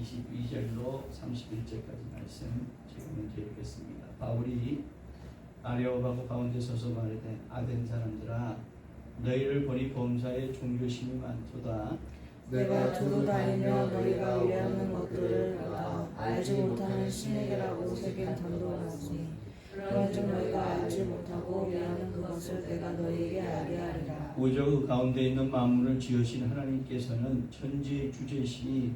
22절로 31절까지 말씀 제가 먼저 읽겠습니다. 바울이 아레오바고 가운데 서서 말하되 아덴 사람들아 너희를 보니 범사에 종교심이 많도다. 내가 두루 다니며 너희가 위하는 것들을 알지 못하는 신에게라고 새긴 단도라오니 그런즉 너희가 알지 못하고 위하는 그것을 내가 너희에게 알게 하리라. 우주 가운데 있는 만물을 지으신 하나님께서는 천지의 주제시니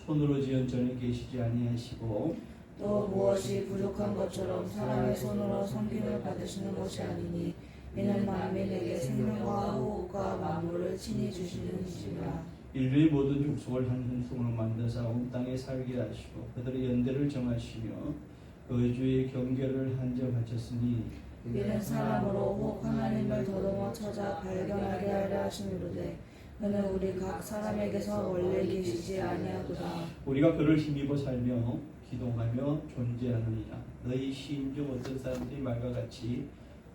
손으로 지은 전에 계시지 아니하시고 또 무엇이 부족한 것처럼 사람의 손으로 섬김을 받으시는 것이 아니니 이는 만민에게 생명과 호흡과 만물을 친히 주시는 이시라. 인류의 모든 족속을 한 흠성으로 만드사 온 땅에 살게 하시고 그들의 연대를 정하시며 거주의 경계를 한정하셨으니 이는 사람으로 혹 하나님을 더더욱 찾아 발견하게 하려 하심이로되 그는 우리 각 사람에게서 원래 계시지 아니하도다. 우리가 그를 힘입어 살며 기동하며 존재하느니라. 너희 시인 중 어떤 사람들이 말과 같이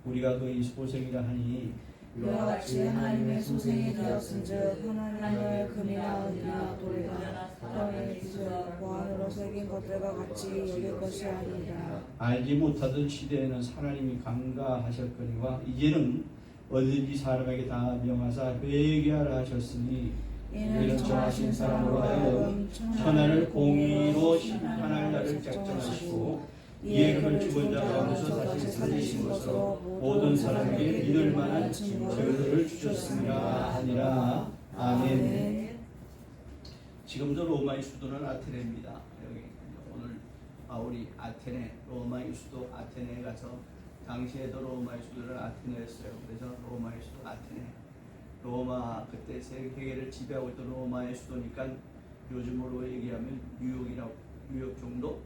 우리가 그의 소생이라 하니 이와 같이 하나님의 소생이 되었은즉 하나님을 금이나 은이나 돌이나 사람의 기술 보안으로 새긴 것들과 같이 여길 것이 아니라. 알지 못하던 시대에는 하나님이 강가하셨거니와 이제는 어디든지 사람에게 다 명하사 회개하라 하셨으니 이는 정하신 사람으로 하여금 천하를 공의로 심판할 날을 작정하시고 이에 그를 죽은 자 가운데서 다시 살리신 것으로 모든 사람에게 믿을 만한 증거를 주셨습니다 하니라. 아멘. 지금도 로마의 수도는 아테네입니다. 여기 오늘 바울이 아테네, 로마의 수도 아테네에 가서 당시에도 로마의 수도는 아테네였어요. 그래서 로마의 수도 아테네. 로마 그때 세계를 지배하고 있던 로마의 수도니까 요즘으로 얘기하면 뉴욕 정도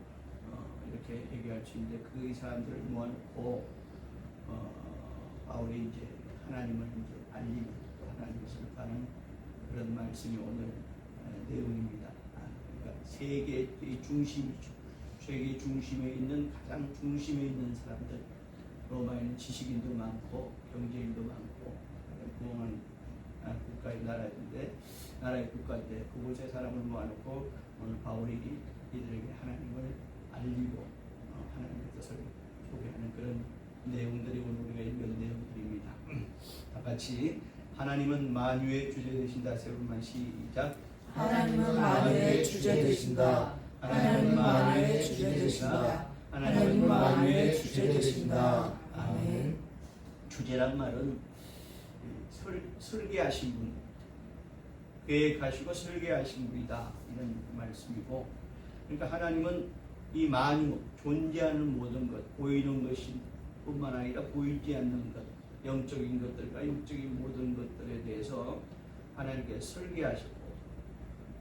이렇게 얘기할 수 있는데 그 사람들을 모아놓고 바울이 이제 하나님을 이제 알리는 또 하나님을 설파하는 그런 말씀이 오늘 내용입니다. 그러니까 세계의 중심이죠. 세계 중심에 있는 가장 중심에 있는 사람들. 로마에는 지식인도 많고 경제인도 많고 부흥한 나라의 국가인데 그곳에 사람을 모아놓고 오늘 바울이 이들에게 하나님을 알리고 하나님의 뜻을 소개하는 그런 내용들이 오늘 우리가 읽은 내용들입니다. 다 같이 하나님은 만유의 주제 되신다. 세월만 시작. 하나님은 만유의 주제 되신다. 하나님은 만유의 주제 되신다. 하나님은 만유의 주제 되신다. 아멘. 주제란 말은 설계하신 분, 계획하시고 설계하신 분이다 이런 말씀이고, 그러니까 하나님은 이 만유, 존재하는 모든 것, 보이는 것이 뿐만 아니라 보이지 않는 것, 영적인 것들과 육적인 모든 것들에 대해서 하나님께 설계하셨고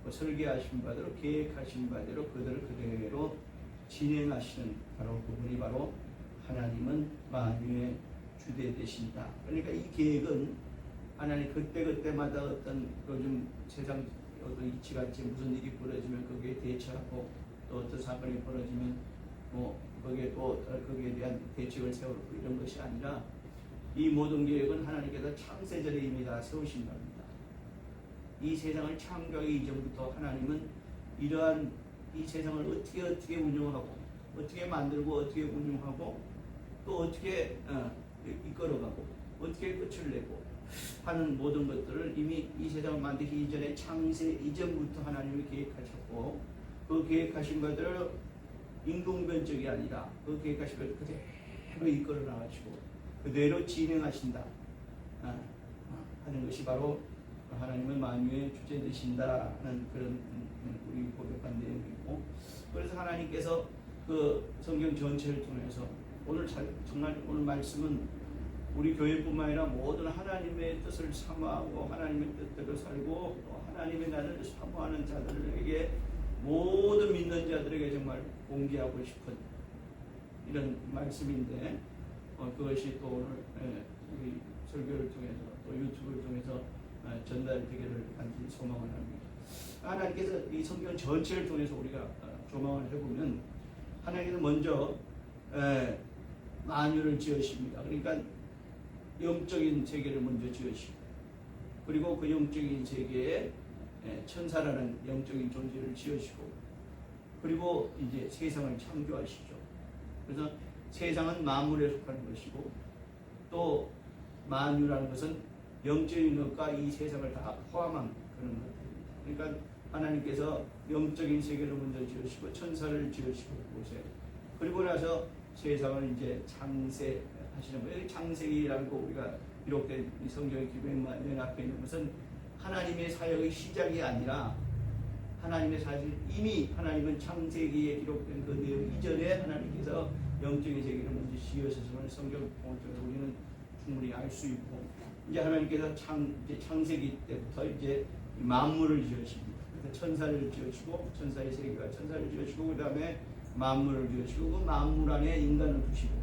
그 설계하신 바대로 계획하신 바대로 그들을 그대로 진행하시는 바로 그분이 바로 하나님은 만유의 주대 되신다. 그러니까 이 계획은 하나님 그때마다 어떤 요즘 세상 어떤 이치같이 무슨 일이 벌어지면 거기에 대처하고 또 어떤 사건이 벌어지면 거기에 대한 대책을 세우고 이런 것이 아니라 이 모든 계획은 하나님께서 창세전에 이미 다 세우신 겁니다. 이 세상을 창조하기 이전부터 하나님은 이러한 이 세상을 어떻게 운영하고 어떻게 만들고 어떻게 운영하고 또 어떻게 이끌어가고 어떻게 끝을 내고 하는 모든 것들을 이미 이 세상을 만들기 이전에 창세 이전부터 하나님이 계획하셨고 그 계획하신 것들을 인공변적이 아니라 그 계획하신 것을 그대로 이끌어 나가시고 그대로 진행하신다 하는 것이 바로 하나님은 만유의 주제 되신다는 그런 우리 고백한 내용이고, 그래서 하나님께서 그 성경 전체를 통해서 정말 오늘 말씀은 우리 교회뿐만 아니라 모든 하나님의 뜻을 사모하고 하나님의 뜻대로 살고 또 하나님의 나라를 사모하는 자들에게 모든 믿는 자들에게 정말 공개하고 싶은 이런 말씀인데 그것이 또 오늘 우리 설교를 통해서 또 유튜브를 통해서 전달되기를 간절히 소망을 합니다. 하나님께서 이 성경 전체를 통해서 우리가 조망을 해보면 하나님은 먼저 만유를 지으십니다. 그러니까 영적인 세계를 먼저 지으시고 그리고 그 영적인 세계에 천사라는 영적인 존재를 지으시고 그리고 이제 세상을 창조하시죠. 그래서 세상은 만물에 속하는 것이고 또 만유라는 것은 영적인 것과 이 세상을 다 포함한 그런 것들입니다. 그러니까 하나님께서 영적인 세계를 먼저 지으시고 천사를 지으시고 보세요. 그리고 나서 세상을 이제 창세하시는 거예요. 창세기라는 거 우리가 기록된 성경의 맨 앞에 있는 것은 하나님의 사역의 시작이 아니라 하나님의 사실 이미 하나님은 창세기에 기록된 그 내용 이전에 하나님께서 영적인 세계를 먼저 지으셨음을 성경을 통해서 우리는 충분히 알 수 있고 이제 하나님께서 창세기 때부터 이제 만물을 지으십니다. 그래서 천사를 지으시고 천사의 세계가 천사를 지으시고 그 다음에 만물을 지으시고 그 만물 안에 인간을 두시고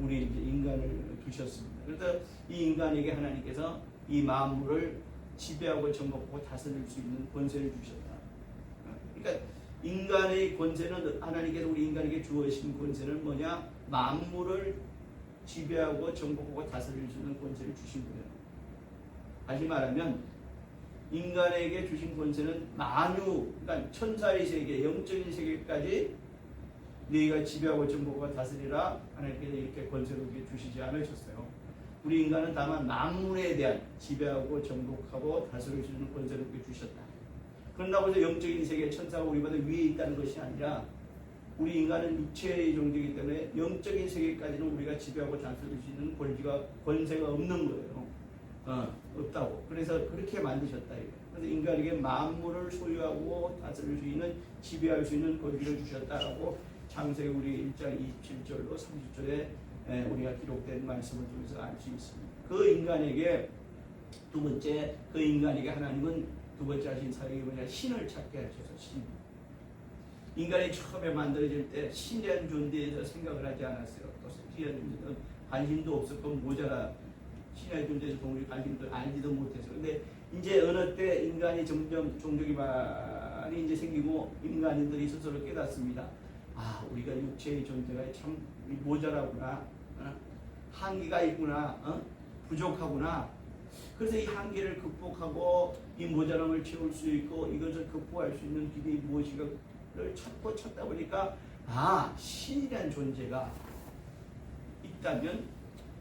우리 이제 인간을 두셨습니다. 그래서 이 인간에게 하나님께서 이 만물을 지배하고 정복하고 다스릴 수 있는 권세를 주셨다. 그러니까 인간의 권세는 하나님께서 우리 인간에게 주어진 권세는 뭐냐? 만물을 지배하고 정복하고 다스릴 수 있는 권세를 주신 거예요. 다시 말하면 인간에게 주신 권세는 만유, 그러니까 천사의 세계, 영적인 세계까지 너희가 지배하고 정복하고 다스리라 하나님께서 이렇게 권세를 주시지 않으셨어요. 우리 인간은 다만 만물에 대한 지배하고 정복하고 다스릴 수 있는 권세를 주셨다. 그런다고 해서 영적인 세계 천사가 우리보다 위에 있다는 것이 아니라 우리 인간은 육체의 존재이기 때문에 영적인 세계까지는 우리가 지배하고 다스릴 수 있는 권세가 없는 거예요. 없다고. 그래서 그렇게 만드셨다. 그래서 인간에게 만물을 소유하고 다스릴 수 있는 지배할 수 있는 권리를 주셨다라고 창세기 우리 1장 27절로 30절에 우리가 기록된 말씀을 통해서 알 수 있습니다. 그 인간에게 두 번째 그 인간에게 하나님은 두 번째 하신 사역이 뭐냐? 신을 찾게 하셔서 신. 인간이 처음에 만들어질 때 신이라는 존재에 대해서 생각을 하지 않았어요. 또 신이라는 존재는 관심도 없었고 모자라 신의 존재에서 우리 관심도 알지도 못해서. 근데 이제 어느 때 인간이 점점 종족이 많이 이제 생기고 인간인들이 스스로 깨닫습니다. 아, 우리가 육체의 존재가 참 모자라구나, 한계가 있구나, 부족하구나. 그래서 이 한계를 극복하고 이 모자람을 채울 수 있고 이것을 극복할 수 있는 길이 무엇인가를 찾다 보니까 아, 신이라는 존재가 있다면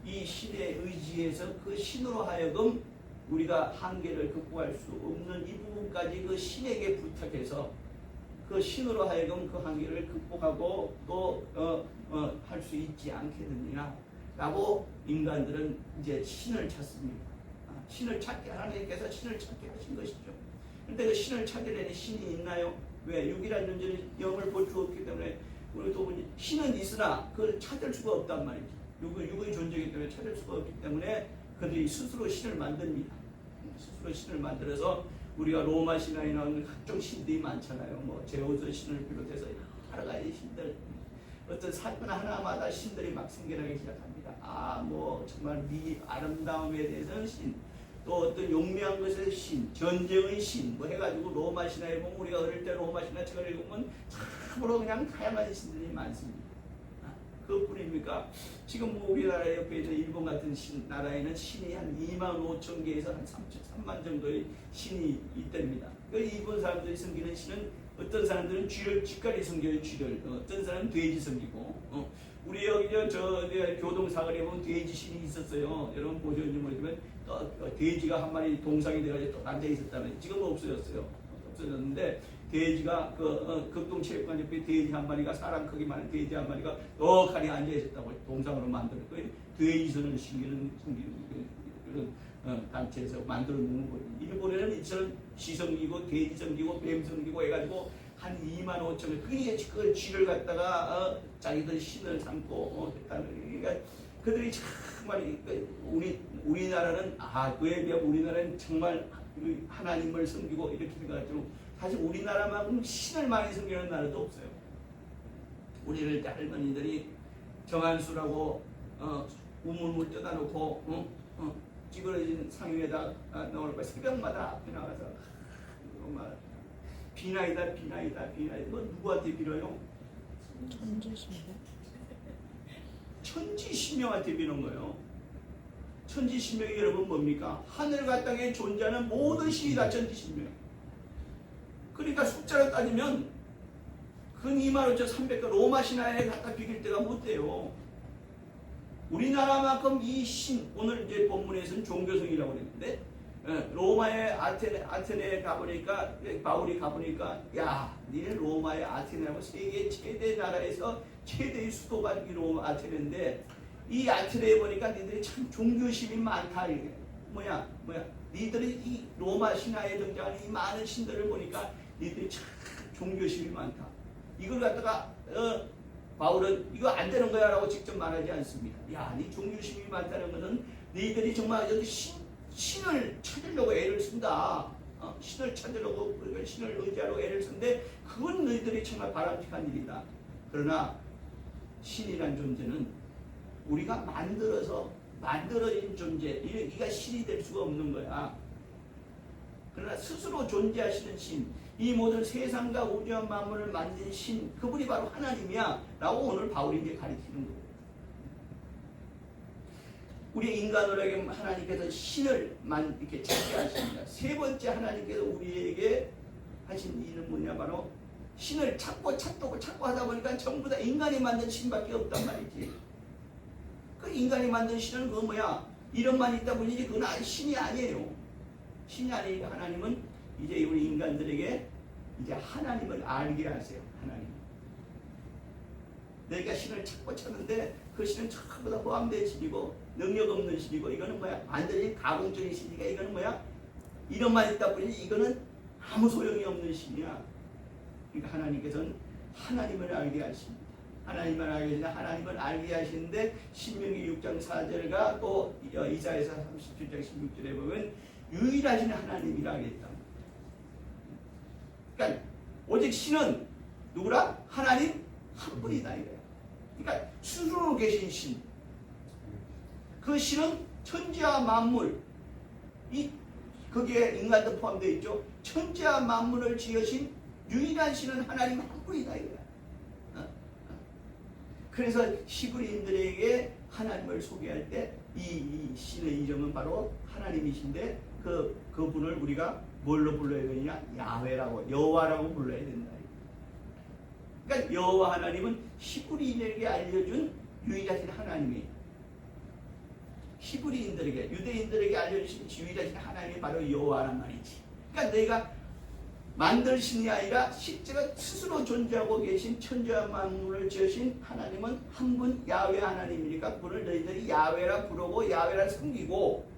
이 신의 의지에서 그 신으로 하여금 우리가 한계를 극복할 수 없는 이 부분까지 그 신에게 부탁해서 그 신으로 하여금 그 한계를 극복하고 또 할 수 있지 않겠느냐 라고 인간들은 이제 신을 찾습니다. 신을 찾게 하나님께서 신을 찾게 하신 것이죠. 그런데 그 신을 찾으려니 신이 있나요? 왜? 육이라는 존재는 영을 볼 수 없기 때문에 우리 또 신은 있으나 그걸 찾을 수가 없단 말이죠. 육의 존재이기 때문에 찾을 수가 없기 때문에 그들이 스스로 신을 만듭니다. 스스로 신을 만들어서 우리가 로마 신화에 나오는 각종 신들이 많잖아요. 뭐 제우스 신을 비롯해서 여러 가지 신들, 어떤 사건 하나마다 신들이 막 생겨나기 시작합니다. 아, 뭐 정말 아름다움에 대해서는 신, 또 어떤 용맹한 것의 신, 전쟁의 신, 뭐 해가지고 로마 신화에 보면 우리가 어릴 때 로마 신화 책을 읽으면 참으로 그냥 다양한 신들이 많습니다. 그뿐입니까? 지금 뭐 우리나라 옆에 있는 일본 같은 나라에는 신이 한 25,000개에서 한 3만 정도의 신이 있답니다. 그 일본 사람들이 섬기는 신은 어떤 사람들은 쥐를 쥐까지 섬겨요. 쥐를. 어떤 사람은 돼지 섬기고. 우리 여기 저 교동사거리에 보면 돼지 신이 있었어요. 여러분 보셨는지 모르지만 돼지가 한 마리 동상이 돼가지고 또 앉아 있었다면 지금은 없어졌어요. 없어졌는데 돼지가 극동체육관 옆에 돼지 한 마리가 사람 크기 많은 돼지 한 마리가 떡하니 앉아 있었다고 동상으로 만들었고 돼지선을 섬기는 그런 단체에서 만들어 놓는 거예요. 일본에는 이처럼 쥐 섬기고 돼지 섬기고 뱀 섬기고 해가지고 한 25,000명 그 쥐를 갖다가 자기들 신을 삼고 그러니까 그들이 정말 우리나라는 그에 비하면 우리나라는 정말 하나님을 섬기고 이렇게 생각하지만 사실 우리나라만큼 신을 많이 섬기는 나라도 없어요. 우리를 할머니들이 정한수라고 우물물 뜯어놓고 찌그러진 상 위에다 넣을 거 새벽마다 앞에 나가서 비나이다 뭐 누구한테 빌어요? 천지신명한테 비는 거예요. 천지신명이 여러분 뭡니까? 하늘과 땅에 존재하는 모든 신이 다 천지신명. 그러니까 숫자로 따지면 그건 25,300가 로마 신화에 갖다 비길 때가 못 돼요. 우리나라만큼 이 오늘 이제 본문에서는 종교성이라고 그랬는데, 로마의 아테네에 가보니까, 바울이 가보니까, 야, 니네 로마의 아테네라고 세계 최대 나라에서 최대의 수도가 이 로마 아테네인데, 이 아테네에 보니까 니들이 참 종교심이 많다. 이게. 뭐야. 니들이 이 로마 신화에 등장하는 이 많은 신들을 보니까 니들이 참 종교심이 많다. 이걸 갖다가, 바울은 이거 안 되는 거야 라고 직접 말하지 않습니다. 야, 니 종교심이 많다는 것은 너희들이 정말 여기 신을 찾으려고 애를 쓴다. 신을 찾으려고, 신을 의지하려고 애를 쓰는데 그건 너희들이 정말 바람직한 일이다. 그러나 신이란 존재는 우리가 만들어진 존재, 이가 신이 될 수가 없는 거야. 그러나 스스로 존재하시는 신, 이 모든 세상과 우주와 만물을 만든 신, 그분이 바로 하나님이야 라고 오늘 바울이 이제 가르치는 거예요. 우리 인간으로에게 하나님께서 신을 이렇게 찾게 하십니다. 세 번째 하나님께서 우리에게 하신 일은 뭐냐, 바로 신을 찾고 하다 보니까 전부 다 인간이 만든 신밖에 없단 말이지. 그 인간이 만든 신은 그거 뭐야, 이름만 있다 보니 그건 신이 아니에요. 신이 아니에요. 하나님은 이제 우리 인간들에게 이제 하나님을 알게 하세요. 하나님. 너희가 신을 찾는데 그 신은 전부 다 포함된 신이고 능력 없는 신이고, 이거는 뭐야, 완전히 가공적인 신이니까 이거는 뭐야, 이름만 있다 보니 이거는 아무 소용이 없는 신이야. 그러니까 하나님께서는 하나님을 알게 하십니다. 하나님을 알게 하시는데 신명기 6장 4절과 또 이사야서 37장 16절에 보면 유일하신 하나님이라 하겠다. 그러니까 오직 신은 누구라? 하나님 한 분이다 이거야. 그러니까 스스로 계신 신. 그 신은 천지와 만물, 거기에 인간도 포함되어 있죠. 천지와 만물을 지으신 유일한 신은 하나님 한 분이다 이거야. 그래서 히브리인들에게 하나님을 소개할 때 이 신의 이름은 바로 하나님이신데 그분을 우리가 뭘로 불러야 되느냐? 야훼라고, 여호와라고 불러야 된다. 그러니까 여호와 하나님은 히브리인에게 알려준 유일하신 하나님이에요. 히브리인들에게, 유대인들에게 알려주신 유일하신 하나님이 바로 여호와란 말이지. 그러니까 내가 만들신이 아니라 실제로 스스로 존재하고 계신 천지와 만물을 지으신 하나님은 한 분 야훼 하나님이니까 그분을 너희들이 야훼라 부르고 야훼라 섬기고,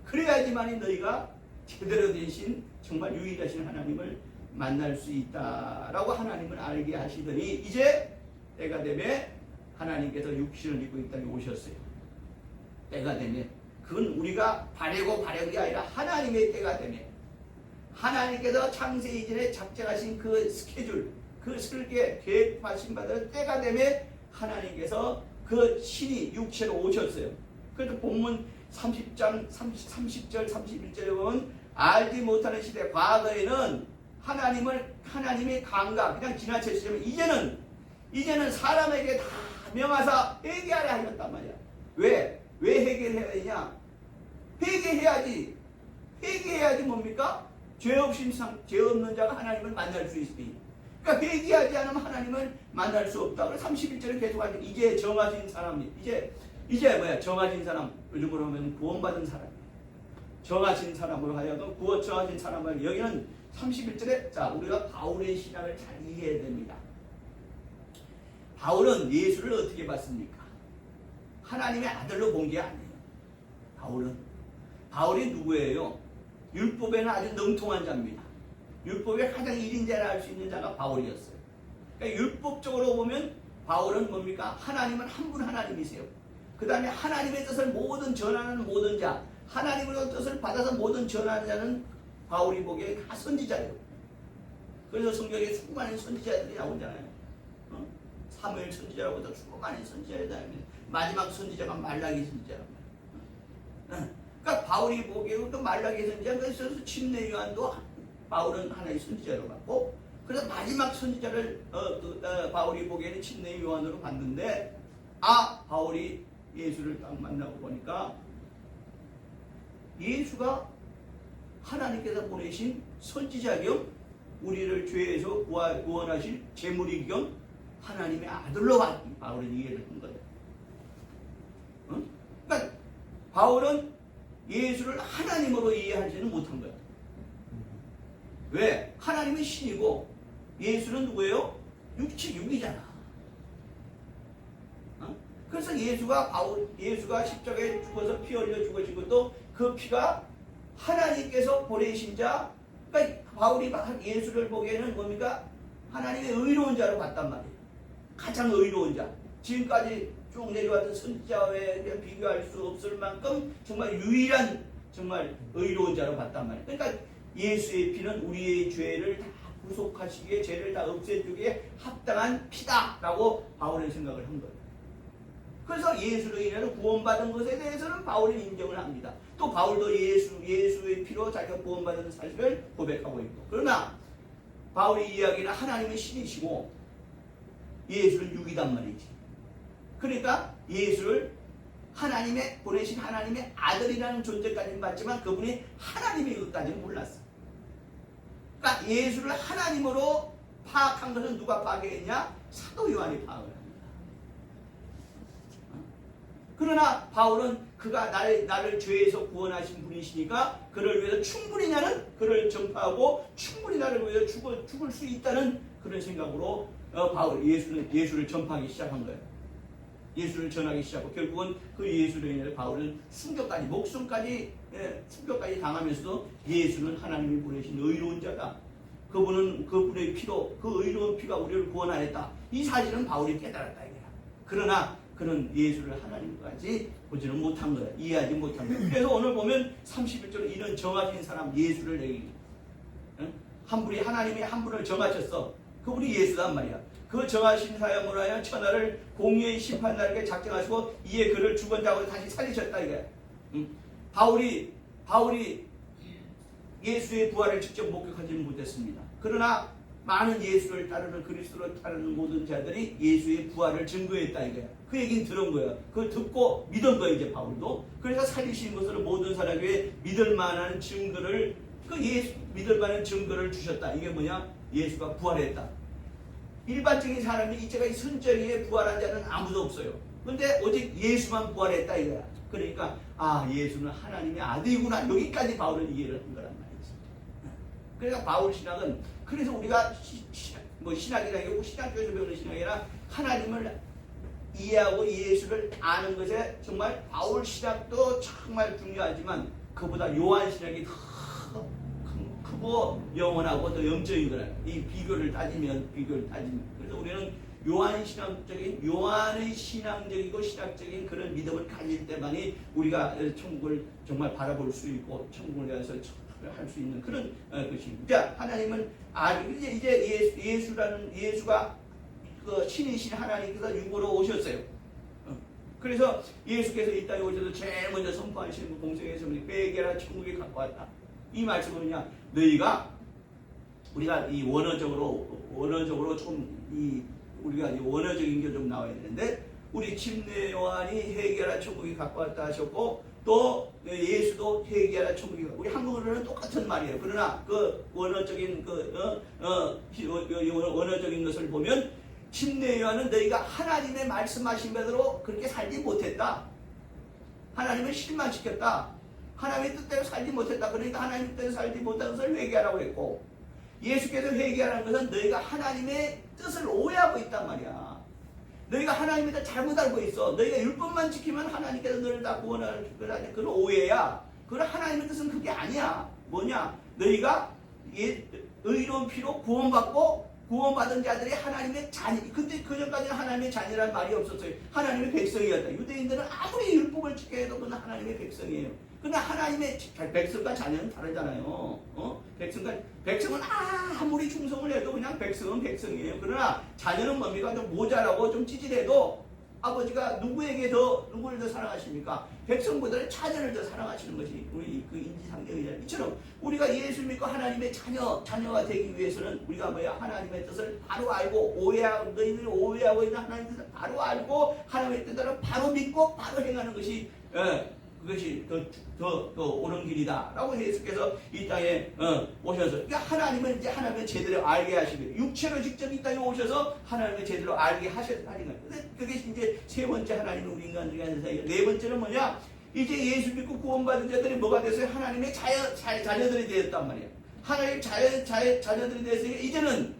그래야지만이 너희가 제대로 되신 정말 유일하신 하나님을 만날 수 있다라고 하나님을 알게 하시더니, 이제 때가 되면 하나님께서 육신을 입고 이 땅에 오셨어요. 때가 되면, 그건 우리가 바라고 바라는 아니라 하나님의 때가 되면, 하나님께서 창세 이전에 작정하신 그 스케줄, 그 설계 계획하신 바대로 때가 되면 하나님께서 그 신이 육체로 오셨어요. 그래서 본문 30절 31절에 보면 알지 못하는 시대, 과거에는 하나님의 감각 그냥 지나쳤으면 이제는 사람에게 다 명하사 회개하라 하셨단 말이야. 왜 회개해야 되냐? 회개해야지 뭡니까? 죄 없는 자가 하나님을 만날 수 있으니. 그러니까 회개하지 않으면 하나님을 만날 수 없다. 그래서 31절에 계속 하죠. 이제 정하신 사람이, 이제 뭐야? 정하신 사람, 요즘으로 하면 구원받은 사람. 정하신 사람으로 하여금 정하신 사람을, 여기는 31절에 자, 우리가 바울의 신앙을 잘 이해해야 됩니다. 바울은 예수를 어떻게 봤습니까? 하나님의 아들로 본 게 아니에요. 바울이 누구예요? 율법에는 아주 능통한 자입니다. 율법의 가장 1인자를 알 수 있는 자가 바울이었어요. 그러니까 율법적으로 보면 바울은 뭡니까? 하나님은 한 분 하나님이세요. 그 다음에 하나님의 뜻을 모든 전하는 모든 자, 하나님의 뜻을 받아서 모든 전하는 자는 바울이 보기에 다 선지자예요. 그래서 성경에 수많은 선지자들이 나오잖아요. 사무엘 선지자라고도 수많은 선지자들이 나옵니다. 마지막 선지자가 말라기 선지자라고. 그러니까 바울이 보기에는 또 말라기 선지자, 그래서 침례 요한도 바울은 하나의 선지자로 봤고, 그래서 마지막 선지자를 바울이 보기에는 침례 요한으로 봤는데, 바울이 예수를 딱 만나고 보니까 예수가 하나님께서 보내신 선지자 겸 우리를 죄에서 구원하실 재물이 겸 하나님의 아들로 바울은 이해를 한 거예요. 그러니까 바울은 예수를 하나님으로 이해하지는 못한 거예요. 왜? 하나님은 신이고 예수는 누구예요? 육이잖아. 그래서 예수가 십자가에 죽어서 피 흘려 죽으신 것도 그 피가 하나님께서 보내신 자, 그러니까 바울이 예수를 보기에는 뭡니까? 하나님의 의로운 자로 봤단 말이에요. 가장 의로운 자. 지금까지 쭉 내려왔던 선지자에 비교할 수 없을 만큼 정말 유일한 정말 의로운 자로 봤단 말이에요. 그러니까 예수의 피는 우리의 죄를 다 구속하시기에 죄를 다 없애주기에 합당한 피다라고 바울은 생각을 한 거예요. 그래서 예수로 인해서 구원받은 것에 대해서는 바울이 인정을 합니다. 또 바울도 예수의 피로 자기가 구원받은 사실을 고백하고 있고. 그러나 바울의 이야기는 하나님의 신이시고 예수는 육이단 말이지. 그러니까 예수를 보내신 하나님의 아들이라는 존재까지는 봤지만 그분이 하나님의 것까지는 몰랐어. 그러니까 예수를 하나님으로 파악한 것은 누가 파악했냐? 사도 요한이 파악을 합니다. 그러나 바울은 그가 나를 죄에서 구원하신 분이시니까 그를 위해서 충분히 나는 그를 전파하고 충분히 나를 위해서 죽을 수 있다는 그런 생각으로 예수를 전파하기 시작한 거예요. 예수를 전하기 시작하고 결국은 그 예수로 인해 바울은 목숨까지 당하면서도 예수는 하나님이 보내신 의로운 자다. 그분의 피로 그 의로운 피가 우리를 구원하였다. 이 사실은 바울이 깨달았다 이거야. 그러나 그는 예수를 하나님까지 보지는 못한 거야. 이해하지 못한 거야. 그래서 오늘 보면 31절에 이런 정하신 사람 예수를 얘기해. 한 분이 하나님이 한 분을 정하셨어. 그분이 예수란 말이야. 그 정하신 사람으로 하여 천하를 공의의 심판날에게 작정하시고 이에 그를 죽은 자로 다시 살리셨다 이거야. 바울이 예수의 부활을 직접 목격하지는 못했습니다. 그러나 많은 예수를 따르는 그리스도를 따르는 모든 자들이 예수의 부활을 증거했다 이거야. 그 얘기는 들은 거야. 그걸 듣고 믿은 거야 이제 바울도. 그래서 살리신 것으로 모든 사람에게 믿을 만한 증거를 주셨다. 이게 뭐냐? 예수가 부활했다. 일반적인 사람이 이제가 선저리에 부활한 자는 아무도 없어요. 근데 오직 예수만 부활했다 이거야. 그러니까 예수는 하나님의 아들이구나. 여기까지 바울은 이해를 한 거란 말이지. 그러니까 바울 신학은 그래서 우리가 신학이라고 신학교에서 배우는 신학이 아니라 하나님을 이해하고 예수를 아는 것에 정말 바울 신학도 정말 중요하지만 그보다 요한 신학이 크고 영원하고 더 영적인 거라. 이 비교를 따지면 그래서 우리는 요한의 신앙적이고 신학적인 그런 믿음을 가질 때만이 우리가 천국을 정말 바라볼 수 있고 천국을 위해서 할 수 있는 그런 것입니다. 자, 하나님은 이제 예수가 그 신이신 하나님께서 육으로 오셨어요. 그래서 예수께서 이 땅에 오셔서 제일 먼저 선포하시는 공생에서 회개하라 천국에 갖고 왔다. 이 말씀은 뭐냐? 우리가 이 원어적으로 좀 우리가 이 원어적인 게 좀 나와야 되는데 우리 침례 요한이 회개하라 천국에 갖고 왔다 하셨고 또 예수도 회개하라 천국에 우리 한국어로는 똑같은 말이에요. 그러나 그 원어적인 원어적인 것을 보면 침례 요한은 너희가 하나님의 말씀하신 대로 그렇게 살지 못했다. 하나님을 실망시켰다. 하나님의 뜻대로 살지 못했다. 그러니까 하나님의 뜻대로 살지 못한 것을 회개하라고 했고 예수께서 회개하라는 것은 너희가 하나님의 뜻을 오해하고 있단 말이야. 너희가 하나님의 뜻을 잘못 알고 있어. 너희가 율법만 지키면 하나님께서 너희를 다 구원할 거라는 그런 오해야. 그런 하나님의 뜻은 그게 아니야. 뭐냐? 너희가 의로운 피로 구원받은 자들이 하나님의 자녀. 근데 그전까지는 하나님의 자녀라는 말이 없었어요. 하나님의 백성이었다. 유대인들은 아무리 율법을 지켜야 해도 그건 하나님의 백성이에요. 그러나 하나님의 백성과 자녀는 다르잖아요. 백성은 아무리 충성을 해도 그냥 백성은 백성이에요. 그러나 자녀는 뭡니까? 좀 모자라고 좀 찌질해도 아버지가 누구를 더 사랑하십니까? 백성보다는 자녀를 더 사랑하시는 것이 우리 그 인지상정이잖아요. 이처럼 우리가 예수 믿고 하나님의 자녀가 되기 위해서는 우리가 하나님의 뜻을 바로 알고 너희들이 오해하고 있는 하나님의 뜻을 바로 알고 하나님의 뜻대로 바로 믿고 바로 행하는 것이 그것이 더 옳은 길이다라고 예수께서 이 땅에 오셔서, 그러니까 하나님은 이제 하나님을 제대로 알게 하시고 육체로 직접 이 땅에 오셔서 하나님을 제대로 알게 하는 거예요. 근데 그게 이제 세 번째 하나님은 우리 인간들이 하는 사이에, 네 번째는 뭐냐? 이제 예수 믿고 구원받은 자들이 뭐가 됐어요? 하나님의 자녀들이 되었단 말이에요. 하나님의 자녀들이 됐으니 이제는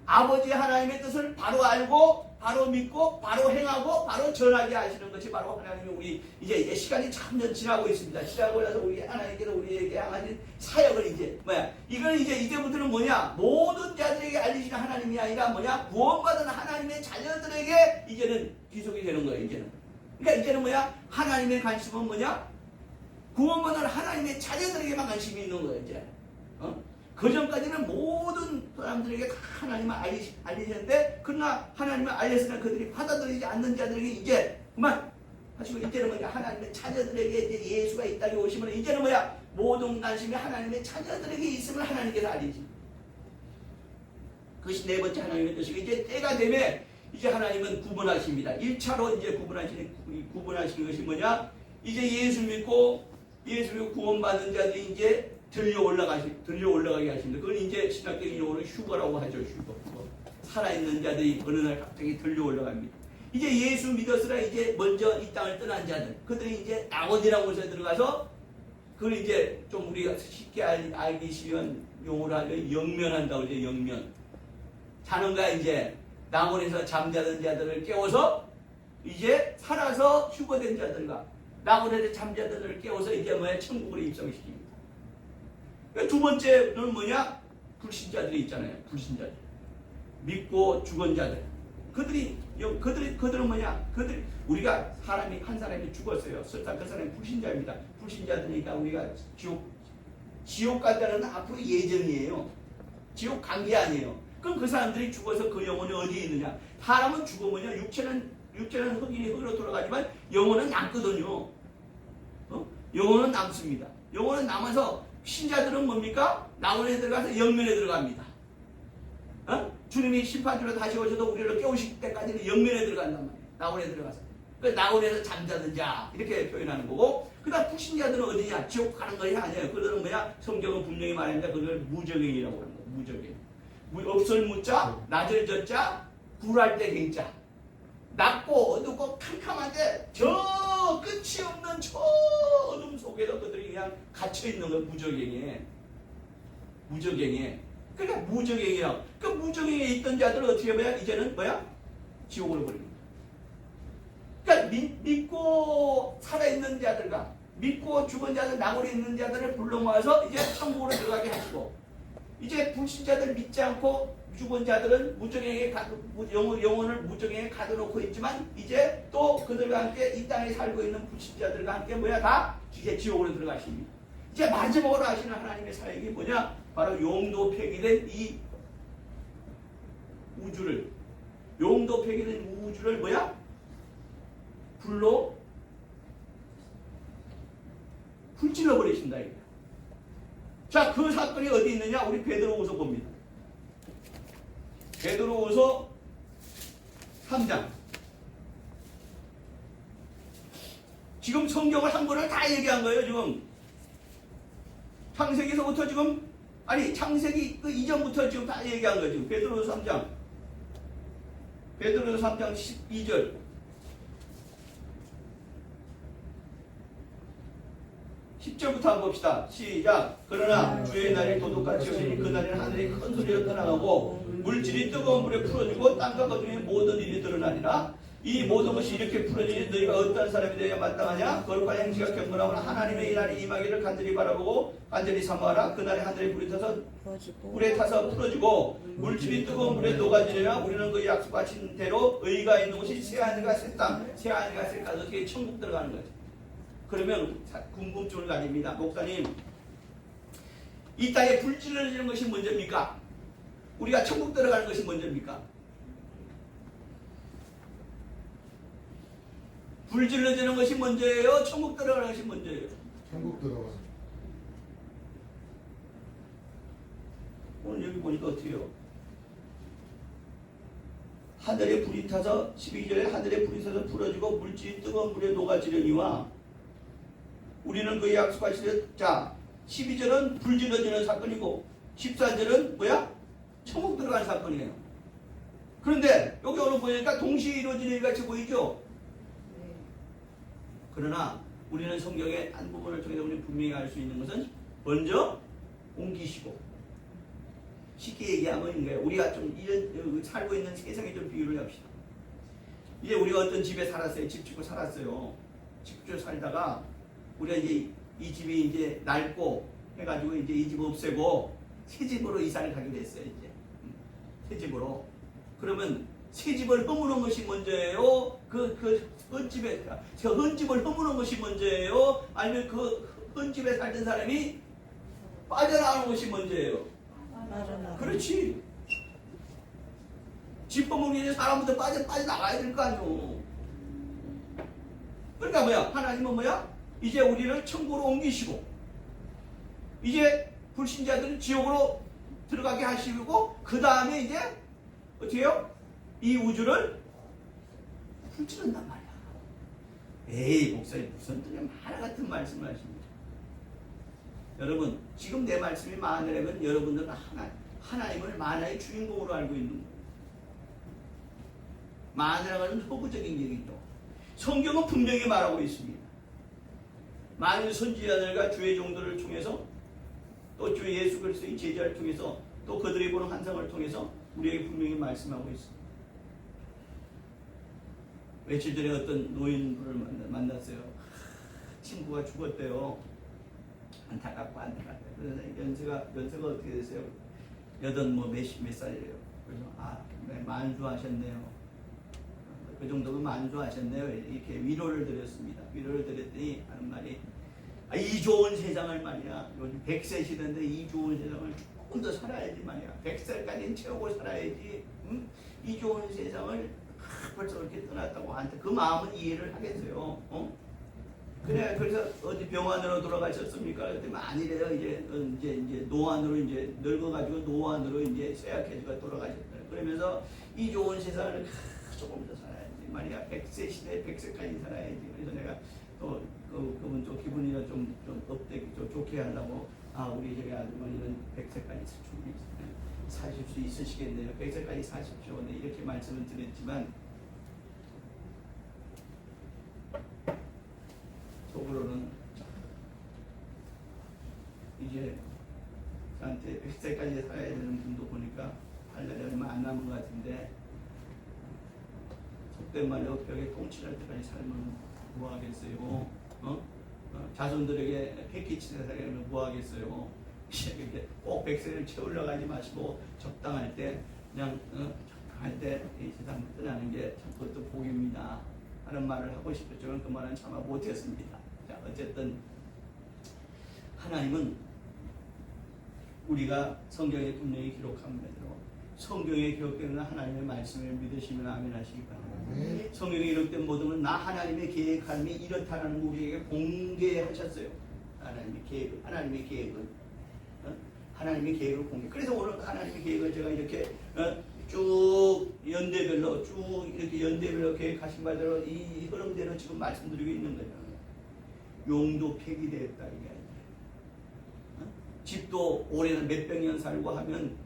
아버지 하나님의 뜻을 바로 알고 바로 믿고 바로 행하고 바로 전하게 하시는 것이 바로 하나님의 우리 이제 시간이 점점 지나고 있습니다. 지나고 나서 우리 하나님께서 우리에게 향하신 사역을 이제 이건 이제부터는 뭐냐? 모든 자들에게 알리시는 하나님이 아니라 뭐냐? 구원받은 하나님의 자녀들에게 이제는 귀속이 되는 거예요. 이제는. 그러니까 이제는 뭐야? 하나님의 관심은 뭐냐? 구원받은 하나님의 자녀들에게만 관심이 있는 거예요. 이제. 그 전까지는 모든 사람들에게 다 하나님을 알리셨는데, 그러나 하나님을 알렸으나 그들이 받아들이지 않는 자들에게 이제 그만 하시고, 이제는 뭐냐? 하나님의 자녀들에게 이제 예수가 이 땅에 오시면 이제는 뭐야? 모든 관심이 하나님의 자녀들에게 있음을 하나님께서 알리십니다. 그것이 네 번째 하나님의 뜻이고, 이제 때가 되면 이제 하나님은 구분하십니다. 1차로 이제 구분하시는 것이 뭐냐? 이제 예수 믿고 구원받은 자들이 이제 들려 올라가게 하십니다. 그건 이제 신학적인 용어로 휴거라고 하죠. 휴거. 살아있는 자들이 어느 날 갑자기 들려 올라갑니다. 이제 예수 믿었으라 이제 먼저 이 땅을 떠난 자들, 그들이 이제 낙원이라는 곳에 들어가서, 그걸 이제 좀 우리가 쉽게 알기 쉬운 용어로 하면 영면한다고 하죠. 영면. 자는가 이제 낙원에서 잠자던 자들을 깨워서 이제 살아서 휴거된 자들과 낙원에서 잠자던 자들을 깨워서 이제 뭐야? 천국으로 입성시킵니다. 두 번째는 뭐냐? 불신자들이 있잖아요. 불신자들. 믿고 죽은 자들. 그들은 뭐냐? 우리가 한 사람이 죽었어요. 설사 그 사람이 불신자입니다. 불신자들이니까 우리가 지옥 간다는 앞으로 예정이에요. 지옥 간 게 아니에요. 그럼 그 사람들이 죽어서 그 영혼이 어디에 있느냐? 사람은 죽으면요, 육체는 흙으로 돌아가지만 영혼은 남거든요. 영혼은 남습니다. 영혼은 남아서 신자들은 뭡니까? 낙원에 들어가서 영면에 들어갑니다. 주님이 심판주로 다시 오셔도 우리를 깨우실 때까지는 영면에 들어간단 말이에요. 낙원에 들어가서. 그 낙원에서 잠자는 자, 이렇게 표현하는 거고, 그 다음 불신자들은 어디냐? 지옥 가는 것이 아니에요. 그들은 뭐야? 성경은 분명히 말합니다. 그걸 무적행이라고 하는 거예요. 무적행. 없을 무자, 낮을 젖자, 굴할 때 갱자. 낮고 어둡고 캄캄한데 저 끝이 없는 저 어둠 속에서 그들이 그냥 갇혀있는 거예요. 무적행에. 그러니까 무적행이라고. 그 무적행에 있던 자들은 어떻게 보면 이제는 뭐야? 지옥으로 버립니다. 그러니까 믿고 살아있는 자들과 믿고 죽은 자들, 낙원에 있는 자들을 불러 모아서 이제 천국으로 들어가게 하시고, 이제 불신자들 믿지 않고 죽은 자들은 영혼을 무적행에 가둬놓고 있지만, 이제 또 그들과 함께 이 땅에 살고 있는 불신자들과 함께 뭐야? 다 이제 지옥으로 들어가십니다. 이제 마지막으로 하시는 하나님의 사역이 뭐냐? 바로 용도 폐기된 이 우주를, 용도 폐기된 우주를 뭐야? 불로 불질러 버리신다 이거야. 자, 그 사건이 어디 있느냐? 우리 베드로후서 봅니다. 베드로후서 3장. 지금 성경을 한 권을 다 얘기한 거예요. 지금 창세기서부터 창세기 그 이전부터 지금 다 얘기한 거예요. 지금 베드로후서 3장. 베드로후서 3장 12절. 10절부터 한번 봅시다. 시작. 그러나 주의 날이 도둑같이 오시니 그 날에는 하늘이 큰 소리로 떠나가고 물질이 뜨거운 물에 풀어지고 땅과 그 중에 모든 일이 드러나니라. 이 모든 것이 이렇게 풀어지니 너희가 어떤 사람이 되어야 마땅하냐? 거룩과 행실과 경건하고 하나님의 이 날이 임하기를 간절히 바라보고 간절히 사모하라. 그날에 하늘에 불에 타서 풀어지고 물질이 뜨거운 물에 녹아지리라. 우리는 그 약속하신 대로 의가 있는 곳이 새하늘과 새 땅, 새하늘과 새 땅, 어떻게 천국 들어가는 거죠. 그러면 궁금증을 가집니다. 목사님, 이 땅에 불 질러지는 것이 먼저입니까? 우리가 천국 들어가는 것이 먼저입니까? 불 질러지는 것이 먼저예요? 천국 들어가는 것이 먼저예요? 천국 들어가. 오늘 여기 보니까 어떻게 해요? 하늘에 불이 타서 12절에 하늘에 불이 타서 풀어지고 물질이 뜨거운 물에 녹아지려니와 우리는 그 약속하시듯 자 12절은 불질러지는 사건이고 14절은 뭐야? 천국 들어간 사건이에요. 그런데 여기 오늘 보니까 동시에 이루어지는 일 같이 보이죠? 그러나 우리는 성경의 한 부분을 통해서 우리 분명히 알 수 있는 것은 먼저 옮기시고 쉽게 얘기하면 이거예요. 우리가 좀 이런 살고 있는 세상에 좀 비유를 합시다. 이제 우리가 어떤 집에 살았어요. 집 짓고 살았어요. 집 짓고 살다가 우리가 이제 이 집이 이제 낡고 해가지고 이제 이 집 없애고 새 집으로 이사를 가게 됐어요. 이제 새 집으로. 그러면 새 집을 허무는 것이 먼저예요? 그 헌집에 저 헌집을 허무는 것이 먼저예요? 아니면 그 헌집에 살던 사람이 빠져나가는 것이 먼저예요? 그렇지. 집 허무는 게 사람부터 빠져나가야 될 거 아니오. 그러니까 뭐야? 하나님은 뭐야? 이제 우리를 천국으로 옮기시고 이제 불신자들은 지옥으로 들어가게 하시고 그 다음에 이제 어떻게 해요? 이 우주를 훑어낸단 말이야. 에이 목사님 무슨 그냥 하나 같은 말씀을 하십니다. 여러분 지금 내 말씀이 만화라면 여러분들은 하나님을 만화의 주인공으로 알고 있는 거예요. 만화라고 하는 허구적인 얘기죠. 성경은 분명히 말하고 있습니다. 많은 선지자들과 주의 종들을 통해서 또 주 예수 그리스도의 제자를 통해서 또 그들이 보는 환상을 통해서 우리에게 분명히 말씀하고 있습니다. 며칠 전에 어떤 노인분을 만났어요. 친구가 죽었대요. 안타깝고. 그래서 연세가 어떻게 되세요? 여든 몇 살이래요. 그래서 네, 만수하셨네요. 그 정도면 만수하셨네요. 이렇게 위로를 드렸습니다. 위로를 드렸더니 하는 말이 이 좋은 세상을 말이야. 요즘 100세 시대인데 이 좋은 세상을 조금 더 살아야지 말이야. 100살까지는 채우고 살아야지. 응? 이 좋은 세상을 벌써 그렇게 떠났다고 한테 그 마음은 이해를 하겠어요. 그래 그래서 어디 병원으로 돌아가셨습니까? 그랬더니 아니래요. 이제 노안으로 이제 늙어가지고 노안으로 이제 쇠약해지고 돌아가셨다. 그러면서 이 좋은 세상을 조금 더 살아야지 말이야. 100세 시대에 100세까지 살아야지. 그래서 내가 또 그분 또 기분이 좀 업되게 좀 좋게 하려고 우리 저기 아주머니는 100세까지 충분히 사실 수 있으시겠네요. 100세까지 사십시오. 네, 이렇게 말씀을 드렸지만 속으로는 이제 저한테 100세까지 살아야 되는 분도 보니까 할 날이 얼마 안 남은 것 같은데 속된 말로 벽에 똥칠할 때까지 살면 뭐하겠어요? 자손들에게 패키치를 살려면 뭐하겠어요? 이렇게 꼭 100세를 채우려고 하지 마시고 적당할 때 그냥 적당할 때 이 세상 떠나는 게 참 그것도 복입니다 하는 말을 하고 싶었지만 그 말은 차마 못했습니다. 자, 어쨌든 하나님은 우리가 성경에 분명히 기록한 대로 성경에 기록되는 하나님의 말씀을 믿으시면 아멘 하시기 바랍니다. 성경에 기록된 모든 건 나 하나님의 계획함이 이렇다는 우리에게 공개하셨어요. 하나님의 계획은 하나님의 계획을 공개. 그래서 오늘 하나님의 계획을 제가 이렇게 쭉 연대별로 계획하신 바대로 이 흐름대로 지금 말씀드리고 있는 거예요. 용도 폐기되었다 이게 아니에요. 집도 올해는 몇백 년 살고 하면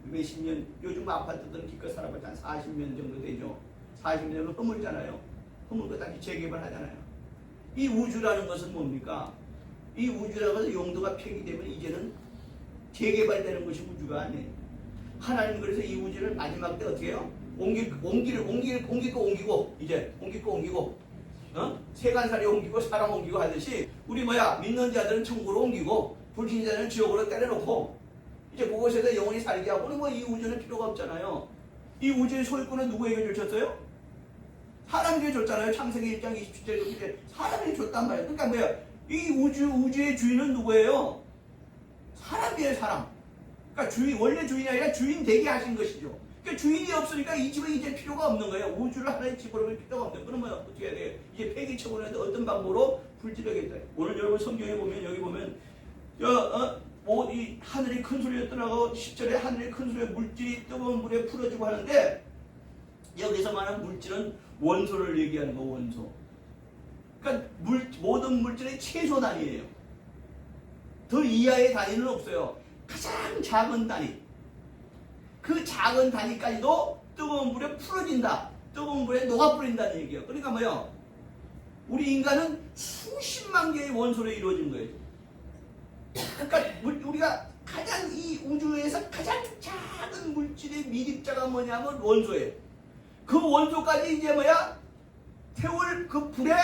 몇십 년, 요즘 아파트들은 기껏 살아봤자 한 40년 정도 되죠. 40년은 허물잖아요. 허물고 다시 재개발하잖아요. 이 우주라는 것은 뭡니까? 이 우주라는 것은 용도가 폐기되면 이제는 재개발되는 것이 우주가 아니에요. 하나님 그래서 이 우주를 마지막 때 어떻게 해요? 옮기고 이제 옮기고 세간살이 옮기고 사람 옮기고 하듯이 우리 믿는 자들은 천국으로 옮기고 불신자들은 지옥으로 때려놓고 이제 그곳에서 영원히 살게 하고는 이 우주는 필요가 없잖아요. 이 우주의 소유권은 누구에게 주셨어요? 사람에게 줬잖아요. 창세기 1장 27절에 사람에게 줬단 말이에요. 그러니까 이 우주의 주인은 누구예요? 사람이에요, 사람. 그러니까 원래 주인이 아니라 주인 되게 하신 것이죠. 그러니까 주인이 없으니까 이 집은 이제 필요가 없는 거예요. 우주를 하나의 집으로 하면 필요가 없는 거예요. 그러면 어떻게 해야 돼요? 이제 폐기 처분하는데 어떤 방법으로 불질러야겠다. 오늘 여러분 성경에 보면 여기 보면 이 하늘이 큰 소리가 떠나고 10절에 하늘이 큰 소리에 물질이 뜨거운 물에 풀어지고 하는데 여기서 말하는 물질은 원소를 얘기하는 거 원소. 그러니까 모든 물질의 최소 단위예요. 더 이하의 단위는 없어요. 가장 작은 단위. 그 작은 단위까지도 뜨거운 물에 풀어진다. 뜨거운 물에 녹아버린다는 얘기예요. 그러니까 뭐요? 우리 인간은 수십만 개의 원소로 이루어진 거예요. 그러니까 우리가 가장 이 우주에서 가장 작은 물질의 미립자가 뭐냐면 원소예요. 그 원소까지 이제 뭐야? 태울 그 불에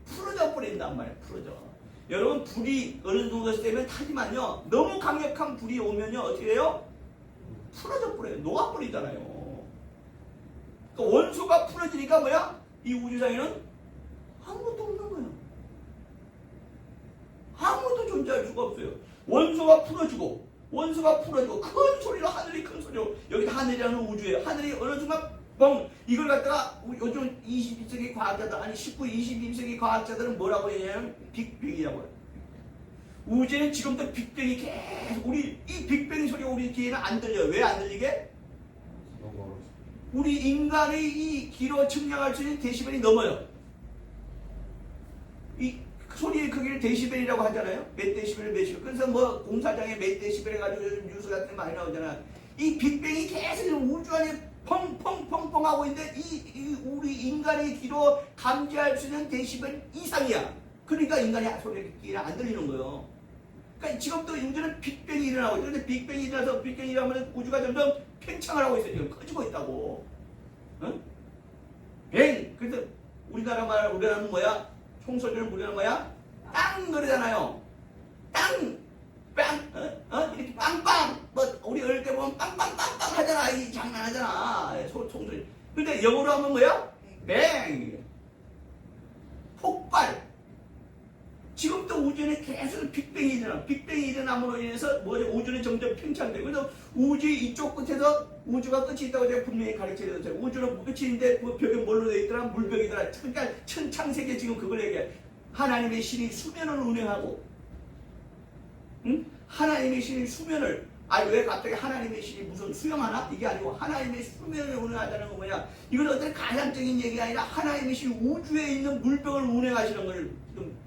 풀어져 버린단 말이에요. 풀어져. 여러분 불이 어느 정도 되면 타지만요. 너무 강력한 불이 오면요. 어떻게 해요? 풀어져 버려요. 녹아버리잖아요. 그러니까 원소가 풀어지니까 뭐야? 이 우주상에는 아무것도 없는 거예요. 아무것도 존재할 수가 없어요. 원소가 풀어지고 큰 소리로 하늘이 큰 소리로 여기 하늘이라는 우주예요. 하늘이 어느 순간 뻥 이걸 갖다가 요즘 21세기 과학자들 아니 19, 21세기 과학자들은 뭐라고 얘기하냐면 빅뱅이라고 해요. 우주에는 지금도 빅뱅이 계속 우리 이 빅뱅 소리가 우리 귀에는 안 들려요. 왜 안 들리게? 우리 인간의 이 귀로 측량할 수 있는 데시벨이 넘어요. 이 소리의 크기를 데시벨이라고 하잖아요. 몇 데시벨 몇 시벨. 그래서 뭐 공사장에 몇 데시벨 해가지고 뉴스 같은 게 많이 나오잖아요. 이 빅뱅이 계속 우주 안에 펑펑펑펑 하고 있는데 이 우리 인간의 귀로 감지할 수 있는 데시벨 이상이야. 그러니까 인간이 소리를 귀에 안 들리는 거예요. 그러니까 지금도 우주는 빅뱅이 일어나고 있어요. 그런데 빅뱅이 일어나서 빅뱅이 일어나면 우주가 점점 팽창을 하고 있어요. 지금 커지고 있다고. 응? 뱅! 그래서 우리나라는 뭐야? 총소리는 우리나라 뭐야? 땅 노래잖아요. 땅! 빵! 이렇게 빵빵! 뭐 우리 어릴 때 보면 빵빵빵빵 하잖아. 이 장난하잖아. 총소리. 근데 영어로 하면 뭐야? 뱅! 폭발! 지금도 우주는 계속 빅뱅이 일어나. 빅뱅이 일어남으로 인해서 우주는 점점 팽창되고. 그래서 우주 이쪽 끝에서 우주가 끝이 있다고 제가 분명히 가르쳐드렸어요. 우주는 끝이 있는데 그 벽에 뭘로 되어 있더라? 물벽이더라. 그러니까 천창세계 지금 그걸 얘기해. 하나님의 신이 수면을 운행하고, 응? 하나님의 신이 수면을, 왜 갑자기 하나님의 신이 무슨 수영하나? 이게 아니고 하나님의 수면을 운행하자는 건 뭐냐? 이건 어떤 가상적인 얘기가 아니라 하나님의 신이 우주에 있는 물병을 운행하시는 걸 좀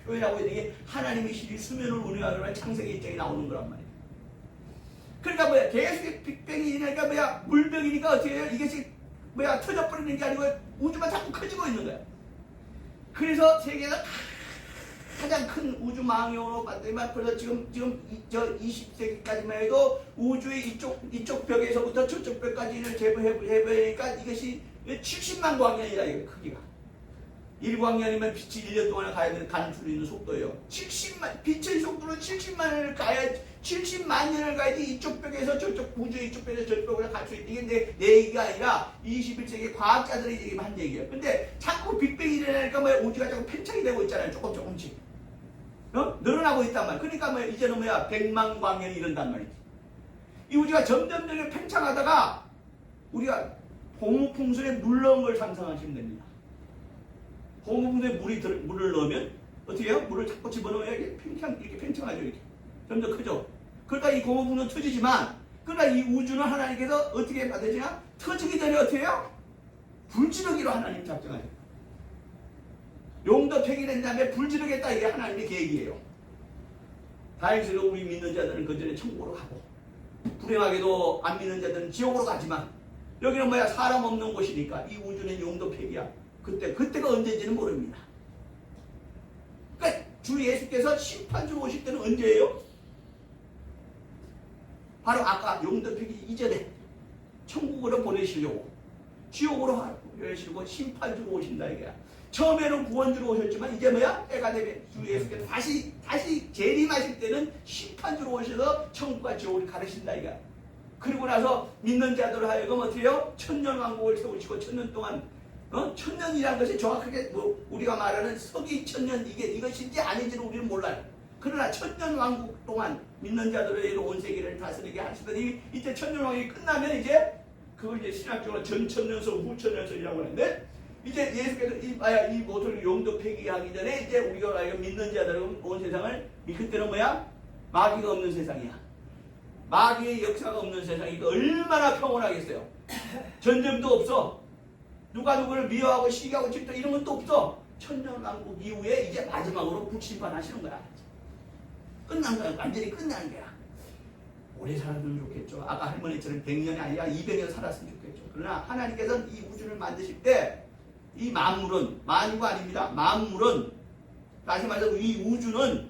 표현하고 있는 게 하나님의 신이 수면을 운행하는 창세기 1장에 나오는 거란 말이에요. 그러니까 뭐야? 계속 빅뱅이 일어나니까 뭐야? 물병이니까 어떻게 해요? 이게 뭐야? 터져버리는 게 아니고 우주가 자꾸 커지고 있는 거야. 그래서 세계에서 가장 큰 우주망원으로 봤더니만 그래서 지금 저 20세기까지만 해도 우주의 이쪽 벽에서부터 저쪽 벽까지를 재보니까 이것이 70만 광년이다 이거 크기가. 1광년이면 빛이 1년 동안 가는 수 있는 속도예요. 빛의 속도로 70만 년을 가야지 이쪽 벽에서 저쪽 우주의 이쪽 벽에서 저쪽 벽으로 갈 수 있는 게 내 얘기가 아니라 21세기 과학자들이 지금 한 얘기예요. 근데 자꾸 빅뱅이 일어나니까 뭐 우주가 자꾸 팽창이 되고 있잖아요. 조금씩. 늘어나고 있단 말이야. 그러니까 뭐 이제는 뭐야 100만 광년이 이른단 말이지. 이 우주가 점점 팽창하다가 우리가 고무풍선에 물 넣은 걸 상상하시면 됩니다. 고무풍선에 물을 넣으면 어떻게 해요? 물을 자꾸 집어넣어야 이렇게 팽창하죠. 이렇게. 점점 크죠. 그러니까 이 고무풍선 터지지만 그러나 이 우주는 하나님께서 어떻게 만드시냐? 터지기 전에 어떻게 해요? 불지르기로 하나님 작정하죠. 용도 폐기된 다음에 불지르겠다 이게 하나님의 계획이에요. 다행스러워 우리 믿는 자들은 그 전에 천국으로 가고 불행하게도 안 믿는 자들은 지옥으로 가지만 여기는 뭐야? 사람 없는 곳이니까 이 우주는 용도 폐기야. 그때가 언제인지는 모릅니다. 그러니까 주 예수께서 심판주로 오실 때는 언제예요? 바로 아까 용도 폐기 이전에 천국으로 보내시려고 지옥으로 보내시려고 심판주로 오신다 이거야. 처음에는 구원주로 오셨지만 이제 뭐야? 때가 되면 주 예수께서 다시 재림하실 때는 심판주로 오셔서 천국과 지옥을 가르신다 이거야. 그리고 나서 믿는 자들을 하여금 어떻게 해요? 천년왕국을 세우시고 천년 동안 천년이라는 것이 정확하게 우리가 말하는 서기 천년 이것인지 아닌지는 우리는 몰라요. 그러나 천년왕국 동안 믿는 자들의 온 세계를 다스리게 하시더니 이제 천년왕국이 끝나면 이제 그걸 이제 신학적으로 전천년설 후천년설이라고 하는데 이제 예수께서 이 모든 용도 폐기하기 전에 이제 우리가 믿는 자들은 온 세상을 그때는 뭐야? 마귀가 없는 세상이야. 마귀의 역사가 없는 세상이니까 얼마나 평온하겠어요. 전쟁도 없어. 누가 누구를 미워하고 시기하고 질투 이런 것도 없어. 천년왕국 이후에 이제 마지막으로 불심판하시는 거야. 끝난 거야. 완전히 끝나는 거야. 오래 살았으면 좋겠죠. 아까 할머니처럼 100년이 아니라 200년 살았으면 좋겠죠. 그러나 하나님께서는 이 우주를 만드실 때 이 만물은, 만유가 아닙니다. 만물은, 다시 말해서 이 우주는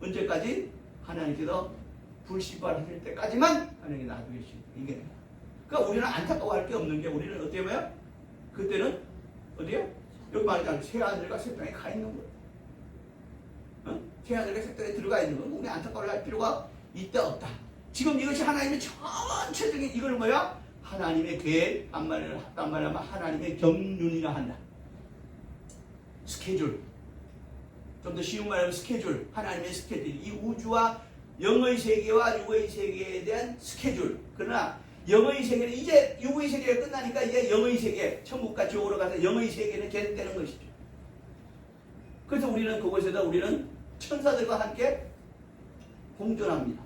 언제까지? 하나님께서 불심판하실 때까지만 하나님이 놔두시고 이게. 그러니까 우리는 안타까워할 게 없는 게, 우리는 어떻게 보면 그때는 어디요? 여기 말하자면 새 하늘과 새 땅에 가 있는 거예요. 어? 새 하늘과 새 땅에 들어가 있는 건 우리 안타까워할 필요가 있다 없다. 지금 이것이 하나님의 전체적인 이걸 뭐야? 하나님의 계획, 한말하면 하나님의 경륜이라 한다. 스케줄. 좀 더 쉬운 말하면 스케줄. 하나님의 스케줄. 이 우주와 영의 세계와 육의 세계에 대한 스케줄. 그러나 영의 세계는 이제 육의 세계가 끝나니까 이제 영의 세계, 천국과 지옥으로 가서 영의 세계는 계속되는 것이죠. 그래서 우리는 그곳에서 우리는 천사들과 함께 공존합니다.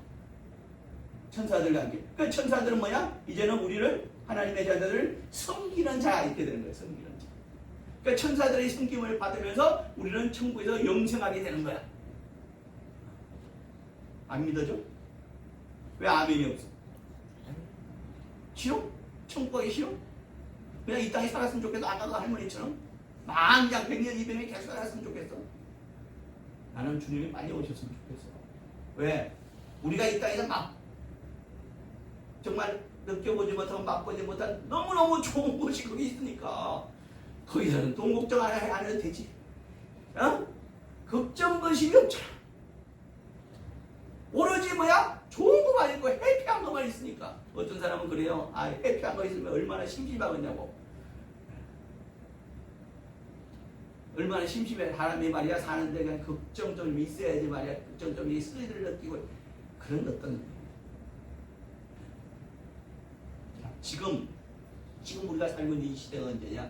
천사들과 함께. 그 천사들은 뭐야? 이제는 우리를, 하나님의 자녀들을 섬기는 자 이렇게 되는 거예요. 섬기는 자. 그러니까 천사들의 섬김을 받으면서 우리는 천국에서 영생하게 되는 거야. 안 믿어져? 왜 아멘이 없어? 싫어? 천국 가기 싫어? 그냥 이 땅에 살았으면 좋겠어. 아까 그 할머니처럼 만장 100년 200년 계속 살았으면 좋겠어. 나는 주님이 빨리 오셨으면 좋겠어. 왜? 우리가 이 땅에서 막 정말 느껴보지 못하고 맛보지 못한 너무너무 좋은 곳이 거기 있으니까 거기서는 돈 걱정 안 해도 되지. 어? 걱정 근심이 없잖아. 오로지 뭐야? 좋은 것만 있고 해피한 것만 있으니까. 어떤 사람은 그래요. 아, 해피한 거 있으면 얼마나 심심하겠냐고. 얼마나 심심해. 사람이 말이야 사는데 그냥 걱정점이 있어야지 말이야. 걱정점이 스릴을 느끼고 그런 어떤 지금 우리가 살고 있는 이 시대가 언제냐?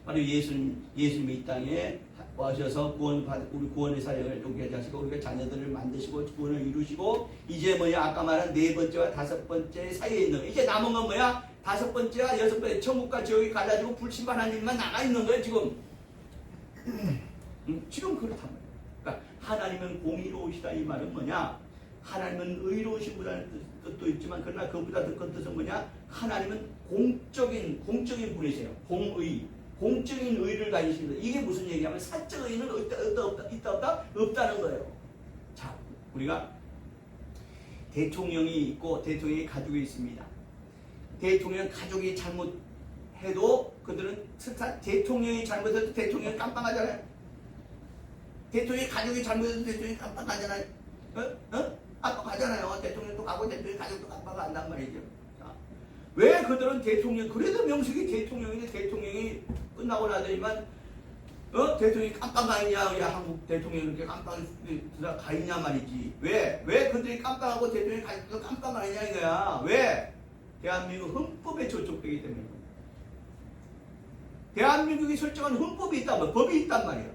바로 예수님이 이 땅에 와셔서 우리 구원의 사역을 여기에 하시고 우리가 자녀들을 만드시고 구원을 이루시고 이제 뭐야? 아까 말한 네 번째와 다섯 번째 사이에 있는 이제 남은 건 뭐야? 다섯 번째와 여섯 번째 천국과 지옥이 갈라지고 불심판한 일만 남아 있는 거예요 지금. 지금 그렇단 말이에요. 그러니까 하나님은 공의로우시다 이 말은 뭐냐? 하나님은 의로우신 분이라는 뜻도 있지만 그러나 그보다 더 큰 뜻은 뭐냐? 하나님은 공적인 분이세요. 공적인 의를 가지신 거예요. 이게 무슨 얘기냐면 사적 의는 있다 없다? 없다는 거예요. 자, 우리가 대통령이 있고 대통령이 가족이 있습니다. 대통령 가족이 잘못해도 그들은 대통령이 잘못해도 대통령이 깜빵하잖아요. 대통령이 가족이 잘못해도 대통령이 깜빵하잖아요. 깜빵하잖아요. 대통령도 가고 대통령 가족도 깜빵한단 말이죠. 자, 왜 그들은 대통령 그래도 명색이 대통령인데 대통령이 끝나고 나더니만 대통령이 깜빵 가 있냐? 야, 한국 대통령이 이렇게 깜빵 가 있냐 말이지. 왜 그들이 깜빵하고 대통령이 가족도 깜빵 가 있냐 이거야. 왜? 대한민국 헌법에 저촉되기 때문에. 대한민국이 설정한 헌법이 있단 말이야. 법이 있단 말이야.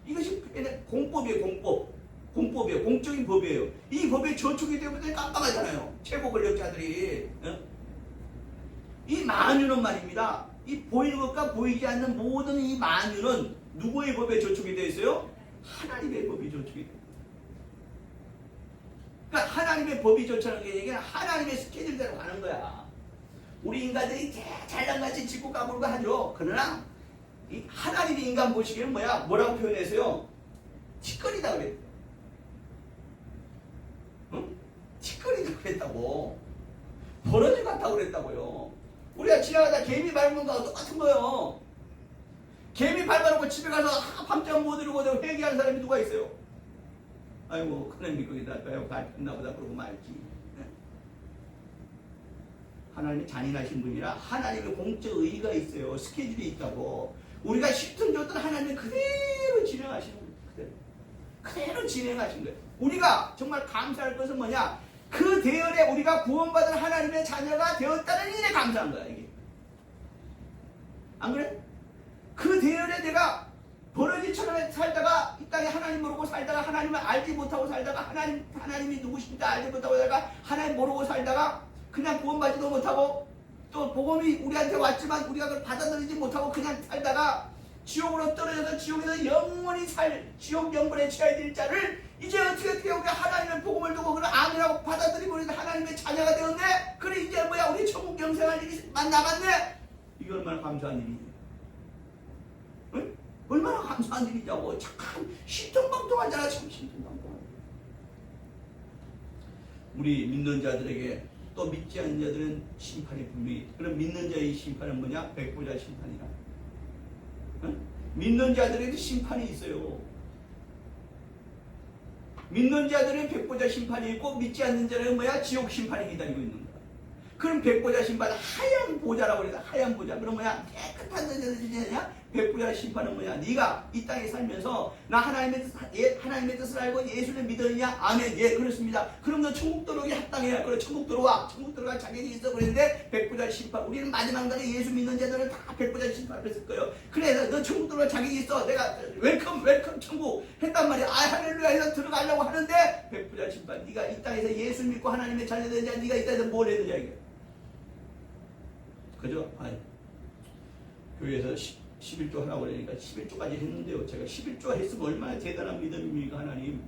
이것이 공법이에요. 공법이에요. 공적인 법이에요. 이 법에 저촉이 되면 깜빵하잖아요. 최고 권력자들이. 이 만유는 말입니다. 이 보이는 것과 보이지 않는 모든 이 만유는 누구의 법에 저촉이 되어 있어요? 하나님의 법이 저촉이 되어 있어요. 그러니까 하나님의 법이 저촉하는 게 얘기는 하나님의 스케줄대로 가는 거야. 우리 인간들이 잘난같이 짚고 까불고 하죠. 그러나 이 하나님이 인간 보시기에는 뭐야? 뭐라고 표현했어요? 티끌이다 그랬어요. 응? 티끌이다 그랬다고. 버러지 같다고 그랬다고요. 우리가 지나가다 개미 밟는 거하고 똑같은 거예요. 개미 밟아놓고 집에 가서 밤잠 못 이루고 회개하는 사람이 누가 있어요? 아이고 하나님이 거기다 밟혔나 보다 그러고 말지. 하나님이 잔인하신 분이라 하나님의 공적 의의가 있어요. 스케줄이 있다고. 우리가 쉽든 좋든 하나님이 그대로 진행하시는 거예요. 그대로 진행하신 거예요. 우리가 정말 감사할 것은 뭐냐? 그 대열에 우리가 구원받은 하나님의 자녀가 되었다는 일에 감사한 거야 이게. 안 그래? 그 대열에 내가 버러지처럼 살다가 이 땅에 하나님 모르고 살다가 하나님을 알지 못하고 살다가 하나님이 누구신가 알지 못하고 살다가 하나님 모르고 살다가 그냥 구원받지도 못하고 또 복음이 우리한테 왔지만 우리가 그걸 받아들이지 못하고 그냥 살다가 지옥으로 떨어져서 지옥에서 영원히 지옥 영혼에 취해야 될 자를 이제 어떻게 우리가 하나님의 복음을 두고 그걸 아멘하고 받아들이고 우리가 하나님의 자녀가 되었네. 그래 이제 뭐야 우리 천국 영생할 일이 남았네. 이거 얼마나 감사한 일이냐. 응? 얼마나 감사한 일이냐고. 참 신통방통하잖아. 참 신통방통하잖아. 우리 믿는 자들에게 또 믿지 않는 자들은 심판이 분명히. 그럼 믿는 자의 심판은 뭐냐? 백보자 심판이라. 응? 믿는 자들에게 심판이 있어요. 믿는 자들은 백보자 심판이 있고 믿지 않는 자는 뭐야? 지옥 심판이 기다리고 있는 거야. 그럼 백보자 심판은 하얀 보자라고 그래서 하얀 보자. 그럼 뭐야? 깨끗한 자냐? 백보자 심판은 뭐냐? 네가 이 땅에 살면서 나 하나님의 뜻을 알고 예수를 믿었냐? 아멘. 예, 그렇습니다. 그럼 너 천국 들어오기 합당해야. 그래, 천국 들어와. 천국 들어갈 자격이 있어. 그랬는데 백보자 심판. 우리는 마지막 날에 예수 믿는 자들은 다 백보자 심판을 했을 거예요. 그래서 너 천국 들어갈 자격이 있어. 내가 웰컴 천국 했단 말이야. 아, 할렐루야 해서 들어가려고 하는데 백보자 심판. 네가 이 땅에서 예수 믿고 하나님의 자녀된 자 네가 이 땅에서 뭘 했느냐 이게. 그죠? 아니. 교회에서 11조 하라고 그러니까 11조까지 했는데요. 제가 11조 했으면 얼마나 대단한 믿음입니까, 하나님.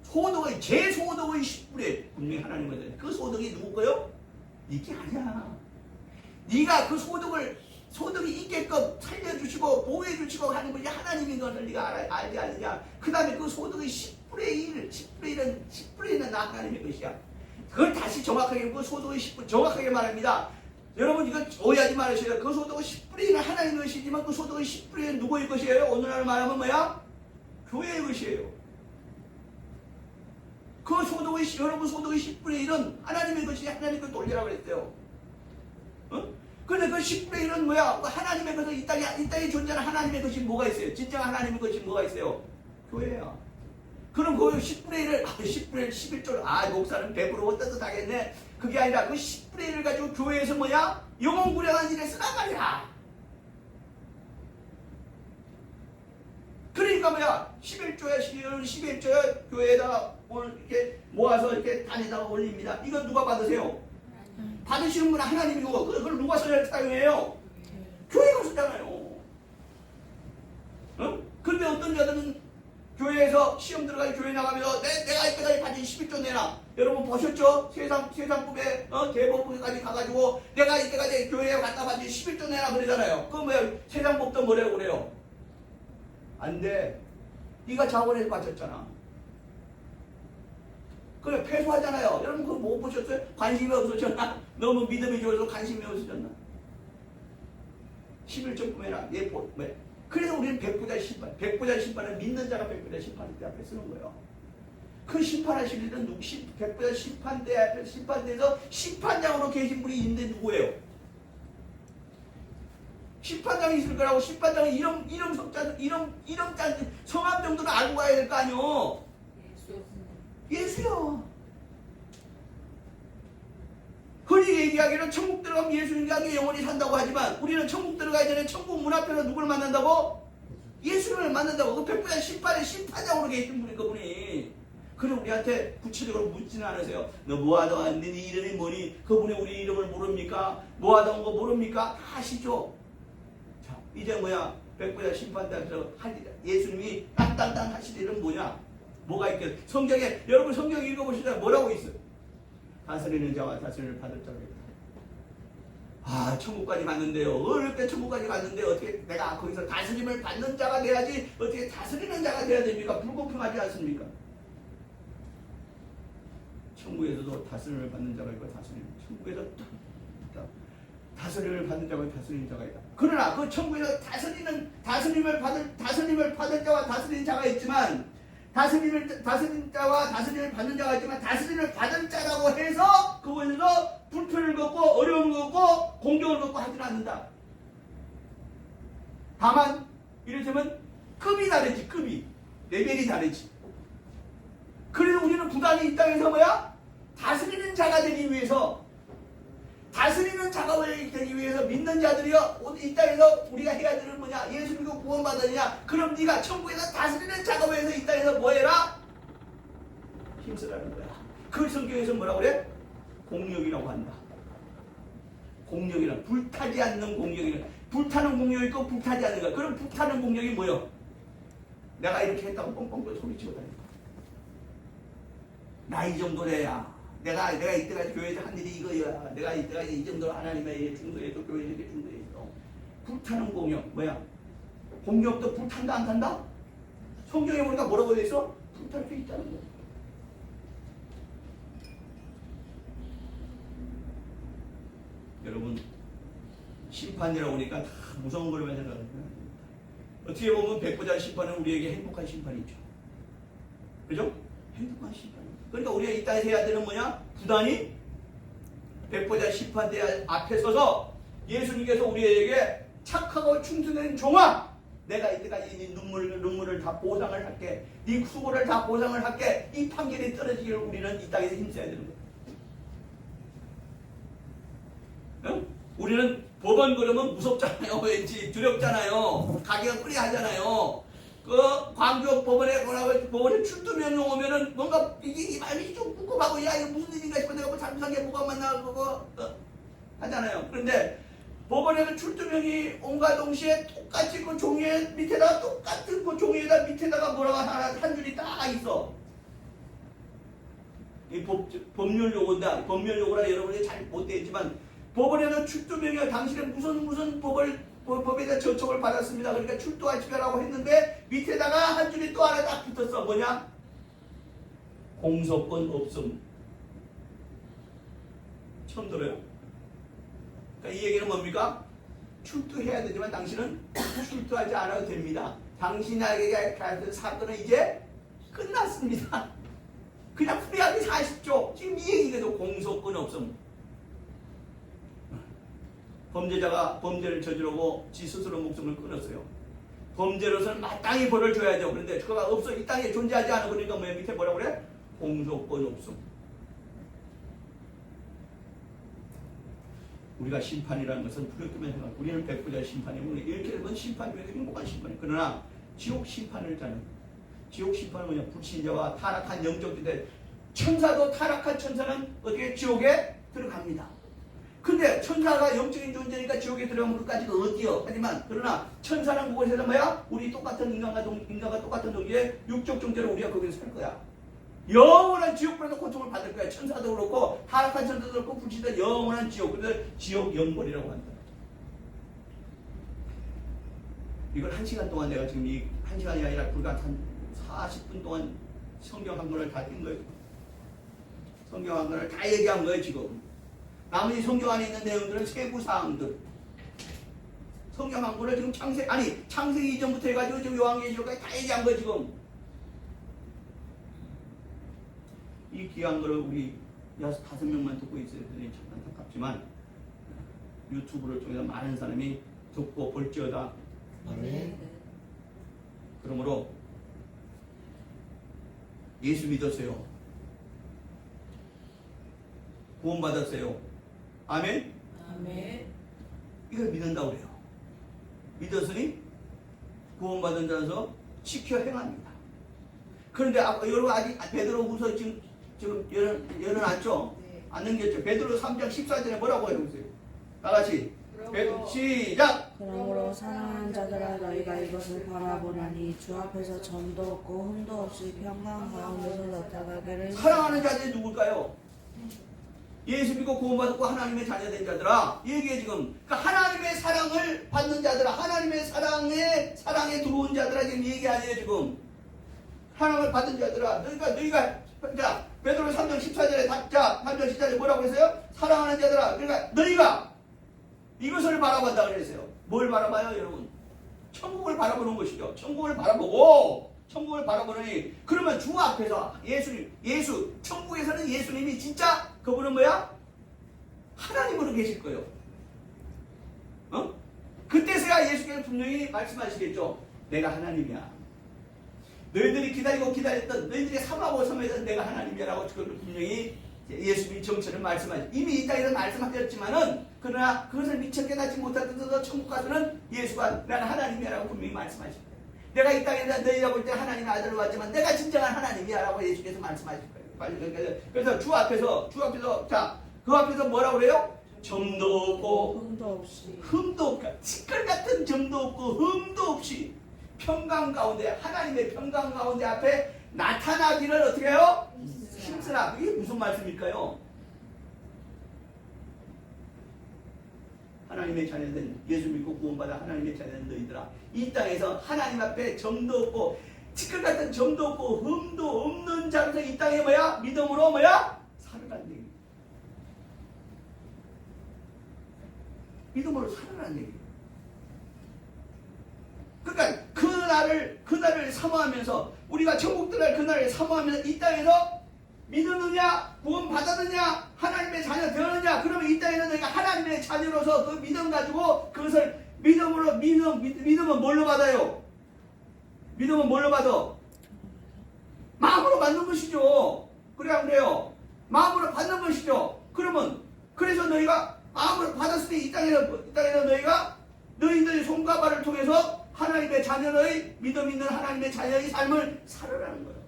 소득의, 제 소득의 10분의 분명히 하나님은 돼. 그 소득이 누구 거요? 이게 아니야. 네가 그 소득이 있게끔 살려주시고 보호해주시고 하는 분이 하나님인 것을 네가 알지 않느냐. 그 다음에 그 소득의 10분의 1은 나 하나님의 것이야. 그걸 다시 정확하게 그 소득의 10분 정확하게 말합니다. 여러분 이거 오해하지 말으세요. 그 소득의 10분의 1은 하나님의 것이지만 그 소득의 10분의 1은 누구의 것이에요? 오늘날 말하면 뭐야? 교회의 것이에요. 그 여러분 소득의 10분의 1은 하나님의 것이 하나님의 걸 돌리라고 그랬어요. 어? 근데 그 10분의 1은 뭐야? 하나님의 것을 이 땅에 존재하는 하나님의 것이 뭐가 있어요? 진짜 하나님의 것이 뭐가 있어요? 교회야. 그럼 그 10분의 1을 10분의 1, 11조를 목사는 100% 떳떳하겠네. 그게 아니라 그 10분의 1을 가지고 교회에서 뭐야? 영혼구령한 일에 쓰란 말이야. 그러니까 뭐야? 11조야 11조야 교회에다가 이렇게 모아서 이렇게 단에다가 올립니다. 이건 누가 받으세요? 받으시는 분은 하나님이고 그걸 누가 써야 사용해요? 교회가 쓰잖아요. 어? 근데 어떤 자들은 교회에서 시험 들어가서 교회 나가면서 내가 이때까지 가진 11조 내놔. 여러분 보셨죠? 세상법에 대법원까지 가가지고 내가 이때까지 교회에 갔다 가진 11조 내놔 그러잖아요. 그럼 뭐야? 세상법도 뭐라고 그래요? 안 돼. 네가 자원에서 바쳤잖아. 그래 패소하잖아요. 여러분 그거 못 보셨어요? 관심이 없어졌나? 너무 믿음이 좋아서 관심이 없어졌나? 11조 꿈해라. 그래서 우리는 백보자 심판은 믿는 자가 백보자 심판대 앞에 쓰는 거예요. 그 심판하실 일은 백보자 심판대에서 심판장으로 계신 분이 있는데 누구예요? 심판장이 있을 거라고. 심판장은 이름 성함 정도는 알고 가야 될 거 아니요. 예수요. 흔히 얘기하기는 천국 들어가면 예수님과 영원히 산다고 하지만 우리는 천국 들어가기 전에 천국 문 앞에서 누굴 만난다고? 예수님을 만난다고. 그 백보자 심판장으로 계신 분이 그분이. 그럼 우리한테 구체적으로 묻지는 않으세요. 너 뭐하다 왔니? 네 이름이 뭐니? 그분이 우리 이름을 모릅니까? 뭐하다 온 거 모릅니까? 다 아시죠? 자, 이제 뭐야? 백보자 심판장에서 예수님이 땅땅땅 하실 일은 뭐냐? 뭐가 있겠어요? 성경에 여러분 성경 읽어보시잖아요. 뭐라고 있어요? 다스리는 자와 다스림을 받을 자가 있다. 천국까지 갔는데요. 어렵게 천국까지 갔는데 어떻게 내가 거기서 다스림을 받는 자가 돼야지 어떻게 다스리는 자가 돼야 됩니까? 불공평하지 않습니까? 천국에서도 다스림을 받는 자가 있고 천국에서 다스림을 받는 자가 있고 다스리는 자가 있다. 그러나 그 천국에서 다스림을 받을 자와 다스리는 자가 있지만 다스리는 자와 다스림을 받는 자가 있지만 다스림을 받은 자라고 해서 그곳에서 불편을 겪고 어려움을 겪고 공경을 겪고 하지는 않는다. 다만 이를테면 급이 다르지. 급이 레벨이 다르지. 그래서 우리는 부단히 이 땅에서 뭐야? 다스리는 자가 되기 위해서 되기 위해서 믿는 자들이요 이 땅에서 우리가 해야 되는 뭐냐? 예수 믿고 구원받으느냐? 그럼 네가 천국에서 다스리는 작업을 해서 이 땅에서 뭐 해라? 힘쓰라는 거야. 그 성경에서 뭐라고 그래? 공력이라고 한다. 공력이란 불타지 않는 공력이란 불타는 공력이 있고 불타지 않는 것. 그럼 불타는 공력이 뭐요? 내가 이렇게 했다고 뻥뻥 소리치고 다니는 거야. 나 이 정도 돼야. 내가 이때까지 교회에서 한 일이 이거야. 내가 이때까지 이 정도로 하나님의 중도에도 교회에 이렇게 중도에 있어. 불타는 공력 뭐야? 공력도 불탄다 안 탄다? 성경에 보니까 뭐라고 돼 있어? 불탈 수 있다는 거야. 여러분 심판이라고 하니까 다 무서운 거로만 생각하는 거야. 어떻게 보면 백보자 심판은 우리에게 행복한 심판이죠. 그죠? 행복한 심판. 그러니까 우리가 이 땅에서 해야 되는 뭐냐? 부단히 백보자 심판대 앞에 서서 예수님께서 우리에게 착하고 충성된 종아, 내가 이때까지 네 눈물을 다 보상을 할게, 네 수고를 다 보상을 할게, 이 판결이 떨어지기를 우리는 이 땅에서 힘써야 되는 거야. 응? 우리는 법원 그러면 무섭잖아요. 왠지 두렵잖아요. 가게가 끓여 하잖아요. 그 광주 법원에 출두면허 오면은 뭔가 이 마음이 좀 꿉꿉하고, 야 이거 무슨 일인가 싶어. 내가 뭐 잘못한 게 뭐가 맞나 그거 하잖아요. 그런데 법원에서 출두면이 온과 동시에 똑같이 그 종이에 밑에다가 똑같은 그 종이에다 밑에다가 뭐라고 한 줄이 딱 있어. 이 법률 용어인데, 법률 용어라 여러분이 잘 못 되겠지만, 법원에서 출두명령 당신은 무슨 법에 대한 저촉을 받았습니다. 그러니까 출두하시라고 했는데 밑에다가 한 줄이 또 하나 딱 붙었어. 뭐냐? 공소권 없음. 처음 들어요? 그러니까 이 얘기는 뭡니까? 출두해야 되지만 당신은 출두하지 않아도 됩니다. 당신에게 가진 사건은 이제 끝났습니다. 그냥 프리하게 사십시오. 지금 이 얘기거든. 공소권 없음. 범죄자가 범죄를 저지르고 지 스스로 목숨을 끊었어요. 범죄로서는 마땅히 벌을 줘야죠. 그런데 그가 없어. 이 땅에 존재하지 않아. 그러니까 뭐 밑에 뭐라고 그래? 공소권 없음. 우리가 심판이라는 것은 두렵기만 생각. 우리는 백보자 심판이고 이렇게 되면 심판이면 행복한 심판이. 그러나 지옥 심판을 자는, 지옥 심판은 뭐냐? 불신자와 타락한 영적들인데, 천사도 타락한 천사는 어떻게 지옥에 들어갑니다. 근데 천사가 영적인 존재니까 지옥에 들어가면 그까지가 어디요? 하지만 그러나 천사는 그곳에서 뭐야? 우리 똑같은 인간과 똑같은 동기에 육적 존재로 우리가 거기서 살 거야. 영원한 지옥불에서 고통을 받을 거야. 천사도 그렇고 타락한 천사도 그렇고 불신자 영원한 지옥. 그래서 지옥 영벌이라고 한다. 이걸 1시간 동안 내가 지금 이 1시간이 아니라 불과 한 40분 동안 성경 한 권을 다 뛴 거예요. 성경 한 권을 다 얘기한 거예요 지금. 나머지 성경 안에 있는 내용들은 세부사항들. 성경 한 권을 지금 창세기 이전부터 해가지고 지금 요한계시록까지 다 얘기한 거예요 지금. 이 귀한 거를 우리 5명만 듣고 있어야 되니 참 안타깝지만 유튜브를 통해서 많은 사람이 듣고 볼지어다. 아멘. 그러므로 예수 믿었어요. 구원받았어요. 아멘? 아멘. 이걸 믿는다고 그래요. 믿었으니 구원받은 자로서 지켜 행합니다. 그런데 여러분 아직 베드로후서 지금 열어놨죠? 네. 안 넘겼죠? 베드로 3장 14절에 뭐라고 해보세요? 다같이 시작! 그러므로 사랑하는 자들아 너희가 이것을 바라보나니 주 앞에서 점도 없고 흠도 없이 평강 가운데서 나타나기를. 사랑하는 자들이 누굴까요? 예수 믿고 구원받고 하나님의 자녀된 자들아. 이 얘기에 지금 그러니까 하나님의 사랑을 받는 자들아, 하나님의 사랑에 들어온 자들아 지금 얘기하네요 지금. 하나님을 받은 자들아, 너희가 자 베드로 3장 14절에 3장 14절에 뭐라고 했어요? 사랑하는 자들아. 그러니까 너희가 이것을 바라본다 그랬어요. 뭘 바라봐요 여러분? 천국을 바라보는 것이죠. 천국을 바라보느니 그러면 주 앞에서 예수 천국에서는 예수님이 진짜 그분은 뭐야? 하나님으로 계실 거예요. 그때서야 예수께서 분명히 말씀하시겠죠. 내가 하나님이야. 너희들이 기다렸던 너희들이 삼하고 섬에서 내가 하나님이라고 그걸 분명히 예수님이 정체를 말씀하시죠. 이미 이 땅에서 말씀하셨지만은 그러나 그것을 미처 깨닫지 못하던 천국 가서는 예수가 나는 하나님이라고 분명히 말씀하실 거예요. 내가 이 땅에서 너희가 볼 때 하나님의 아들로 왔지만 내가 진정한 하나님이야라고 예수께서 말씀하실 거예요. 그래서 주 앞에서 자 그 앞에서 뭐라고 그래요? 점도 없고 흠도 없이 티끌 같은 점도 없고 흠도 없이 평강 가운데, 하나님의 평강 가운데 앞에 나타나기를 어떻게 해요? 힘쓰라. 이게 무슨 말씀일까요? 하나님의 자녀된, 예수 믿고 구원받아 하나님의 자녀된 너희들아, 이 땅에서 하나님 앞에 점도 없고 티끌 같은 점도 없고 흠도 없는 자로서 이 땅에 뭐야? 믿음으로 뭐야? 살아라는 얘기. 믿음으로 살아라는 얘기. 그러니까 그날을 사모하면서, 우리가 천국 들어갈 그날을 사모하면서 이 땅에서 믿었느냐, 구원 받았느냐, 하나님의 자녀 되었느냐, 그러면 이 땅에는 너희가 하나님의 자녀로서 그 믿음 가지고 그것을 믿음은 뭘로 받아요? 믿음은 뭘로 받아? 마음으로 받는 것이죠. 그래 안 그래요? 마음으로 받는 것이죠. 그래서 너희가 마음으로 받았을 때 이 땅에서 너희가 너희들의 손과 발을 통해서 하나님의 자녀의, 믿음 있는 하나님의 자녀의 삶을 살아라는 거예요.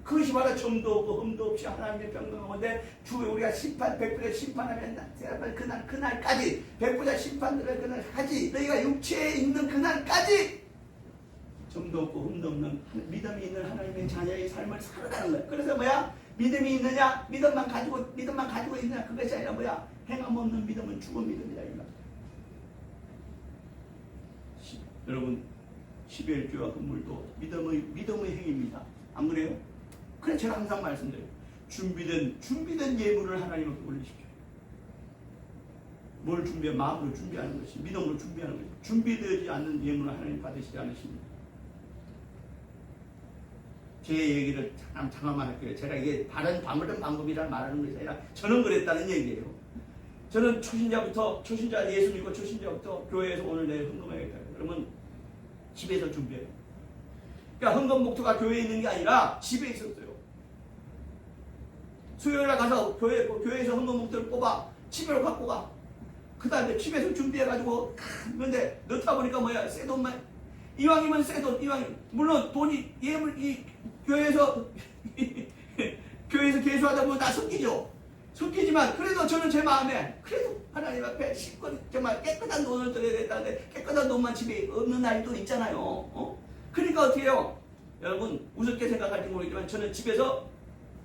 그것이 바로 점도 없고 흠도 없이 하나님의 평강 가운데 우리가 백부자 심판하면 그날까지, 백부자 심판을 그날까지, 너희가 육체에 있는 그날까지 점도 없고 흠도 없는 믿음이 있는 하나님의 자녀의 삶을 살아가는 거예요. 그래서 뭐야? 믿음이 있느냐? 믿음만 가지고 있느냐? 그것이 아니라 뭐야? 행함 없는 믿음은 죽은 믿음이다. 이거. 여러분, 11조와 금물도 믿음의 행위입니다. 안 그래요? 그래 제가 항상 말씀드려요. 준비된 예물을 하나님 앞에 올리십시오. 뭘 마음으로 준비하는 것이, 믿음으로 준비하는 것이. 준비되지 않는 예물을 하나님 받으시지 않으십니다. 제 얘기를 잠깐만 할게요. 제가 이게 다른 방법이라 말하는 것이 아니라 저는 그랬다는 얘기예요. 저는 예수 믿고 초신자부터 교회에서 오늘 내일 헌금해야겠다. 그러면 집에서 준비해요. 그러니까 헌금 목표가 교회에 있는 게 아니라 집에 있었어요. 수요일날 가서 교회에서 헌금 목표를 뽑아 집으로 갖고 가. 그 다음에 집에서 준비해가지고 근데 넣다 보니까 뭐야? 새 돈만. 이왕이면 새 돈, 물론 돈이 이 교회에서 계수하다 보면 다 섞이지만 그래도 저는 제 마음에 그래도 하나님 앞에 정말 깨끗한 돈을 드려야 된다는데 깨끗한 돈만 집에 없는 날도 있잖아요. 그러니까 어떻게 해요? 여러분 우습게 생각할지 모르겠지만 저는 집에서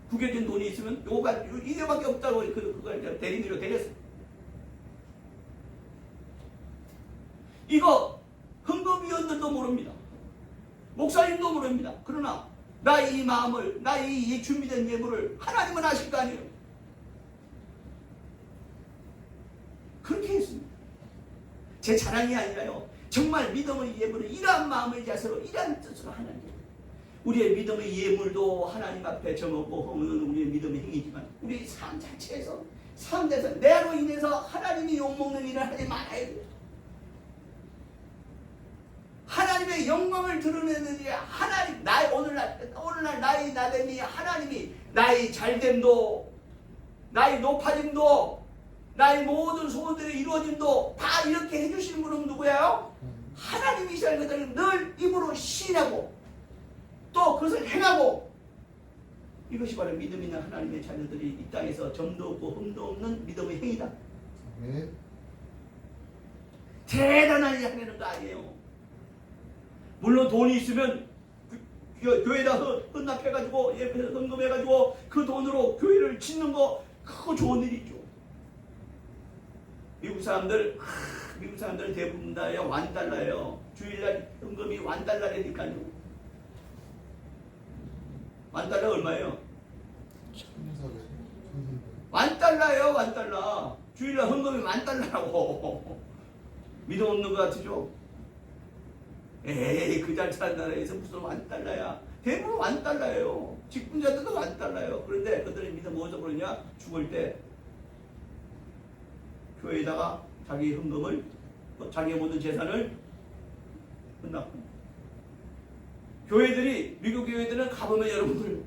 구겨진 돈이 있으면 이거밖에 없다고 그걸 대리미로 데렸어요. 이거 헌금위원들도 모릅니다. 목사님도 모릅니다. 그러나 나의 이 마음을, 나의 이 준비된 예물을 하나님은 아실 거 아니에요. 그렇게 했습니다. 제 자랑이 아니라요. 정말 믿음의 예물을 이러한 마음의 자세로, 이러한 뜻으로 하나님. 우리의 믿음의 예물도 하나님 앞에 정하고 허무는 우리의 믿음의 행위지만 우리 삶 자체에서, 내로 인해서 하나님이 욕먹는 일을 하지 말아야 돼요. 하나님의 영광을 드러내는 일이 오늘날 나의 나됨이 하나님이 나의 잘됨도, 나의 높아짐도, 나의 모든 소원들의 이루어짐도 다 이렇게 해주시는 분은 누구예요? 하나님이시라는 것을 늘 입으로 시인하고 또 그것을 행하고, 이것이 바로 믿음 있는 하나님의 자녀들이 이 땅에서 점도 없고 흠도 없는 믿음의 행위다. 네. 대단한 일을 하는 거 아니에요. 물론 돈이 있으면 교회에다 헌납해가지고 헌금해가지고 그 돈으로 교회를 짓는 거 그거 좋은 일이죠. 미국 사람들은 대부분 다 $1예요. 주일날 헌금이 $1라니까요. $1 얼마예요? $1예요. 주일날 헌금이 $1라고. 믿음 없는 것 같으죠? 에이, 그 잘 사는 나라에서 무슨 $1야. 대부분 $1예요. 직분자들도 $1예요. 그런데 그들의 믿음 어디서 그러냐? 죽을 때 교회에다가 자기 헌금을, 자기의 모든 재산을 헌납합니다. 미국 교회들은 가보면 여러분들,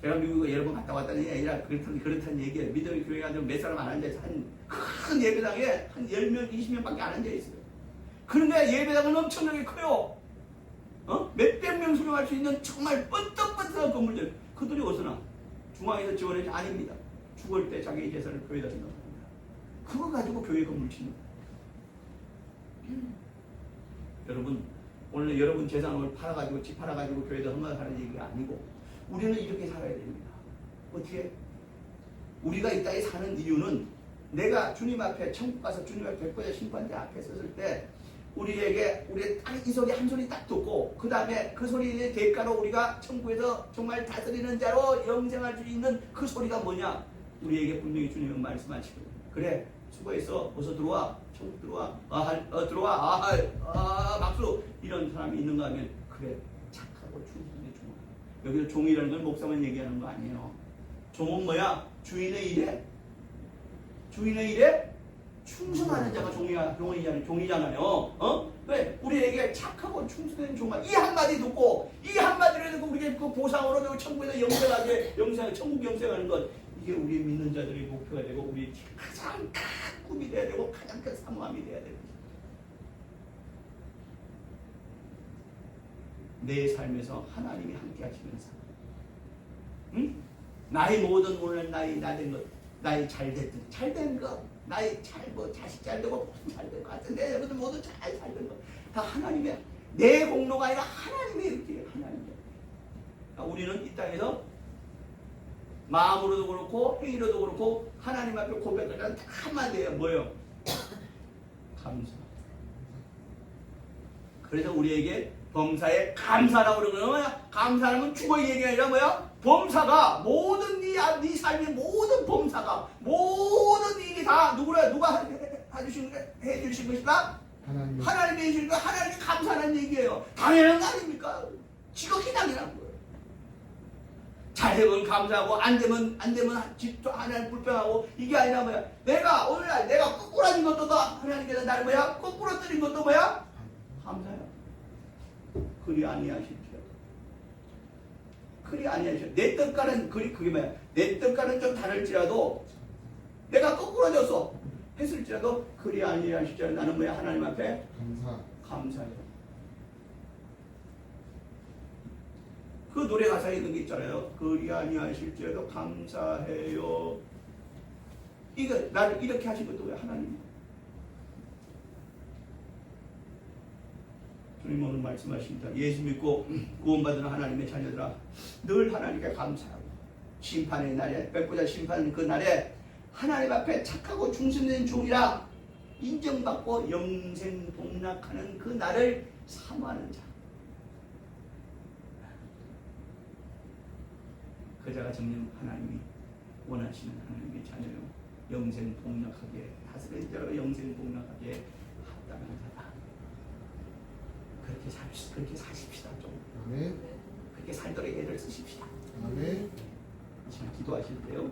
제가 미국에 여러 번 갔다 왔다는 게 아니라 그렇다는 얘기예요. 믿음의 교회가 몇 사람 안 앉아있어요. 큰 예배당에 한 10명, 20명밖에 안 앉아있어요. 그런데 예배당은 엄청나게 커요. 몇백 명 수용할 수 있는 정말 뻔떡뻔떡한 건물들. 그들이 어디서 나? 중앙에서 지원해지 아닙니다. 죽을 때 자기 재산을 교회에다 생각합니다. 그거 가지고 교회 건물 짓는 거예요. 여러분 오늘 여러분 재산을 팔아가지고 집 팔아가지고 교회도 험악하는 얘기가 아니고 우리는 이렇게 살아야 됩니다. 어떻게? 우리가 이 땅에 사는 이유는 내가 주님 앞에 천국 가서 주님 앞에 백보자 심판대 앞에 섰을 때 우리에게 우리의 딱 이 소리 한 소리 딱 듣고 그 다음에 그 소리의 대가로 우리가 천국에서 정말 다스리는 자로 영생할 수 있는 그 소리가 뭐냐? 우리에게 분명히 주님은 말씀하시거든요. 그래 수고했어 어서 들어와 천국 들어와 들어와 박수 이런 사람이 있는가 하면 그래 착하고 충성의 종아. 여기서 종이라는 건 목사만 얘기하는 거 아니에요. 종은 뭐야? 주인의 일에 충성하는 자가 종이잖아요. 왜? 우리에게 착하고 충성된 종아. 이 한마디 듣고 이 한마디를 듣고 우리에게 그 보상으로 천국에서 천국 영생하는 것 이게 우리 믿는 자들의 목표가 되고 우리 가장 큰 꿈이 돼야 되고 가장 큰 사모함이 돼야 됩니다. 내 삶에서 하나님이 함께 하시는 삶. 응? 나의 모든 오늘 나의 나된 것, 나의 잘된 것, 나의 자식 잘 되고 잘 될 것 같은데 여러분들 모두 잘 살던 것 다 하나님의 내 공로가 아니라 하나님의 이렇게 하나님의. 우리는 이 땅에서 마음으로도 그렇고 행위로도 그렇고 하나님 앞에 고백을 하는 딱 한마디예요. 뭐예요? 감사. 그래서 우리에게 범사에 감사라고 그러는 거야. 감사하면 죽어의 얘기가 아니라 뭐야? 범사가 모든 네 삶의 모든 범사가 모든 일이 다 누가 해주신 것이다? 하나님이 해주신 거 하나님이 감사하는 얘기예요. 당연한 거 아닙니까? 지극히 당연한 거예요. 잘 되면 감사하고 안 되면 집도 하나님 불평하고 이게 아니라 뭐야? 내가 오늘날 내가 거꾸라진 것도 다 하나님께서 나를 뭐야? 거꾸로 뜨린 것도 뭐야? 감사해요. 그리 아니하실지어도 그리 아니하실지어도 내 뜻과는 그게 뭐야? 내 뜻과는 좀 다를지라도 내가 거꾸로졌어 했을지라도 그리 아니하실지어도 나는 뭐야? 하나님 앞에 감사해요. 그 노래 가사에 있는 게 있잖아요. 그리 아니하실지라도 감사해요. 이거 나를 이렇게 하신 것도 왜 하나님? 주님 오늘 말씀하십니다. 예수 믿고 구원받은 하나님의 자녀들아 늘 하나님께 감사하고 심판의 날에 백보자 심판 그 날에 하나님 앞에 착하고 충성된 종이라 인정받고 영생 복락하는 그 날을 사모하는 자. 그 자가 정녕 하나님이 원하시는 하나님의 자녀요. 영생 복락하게 다스린 자로 영생 복락하게 합당한 자다. 그렇게 사십시다. 좀. 아멘. 그렇게 살도록 애를 쓰십시다. 아멘. 지금 기도하실 때요.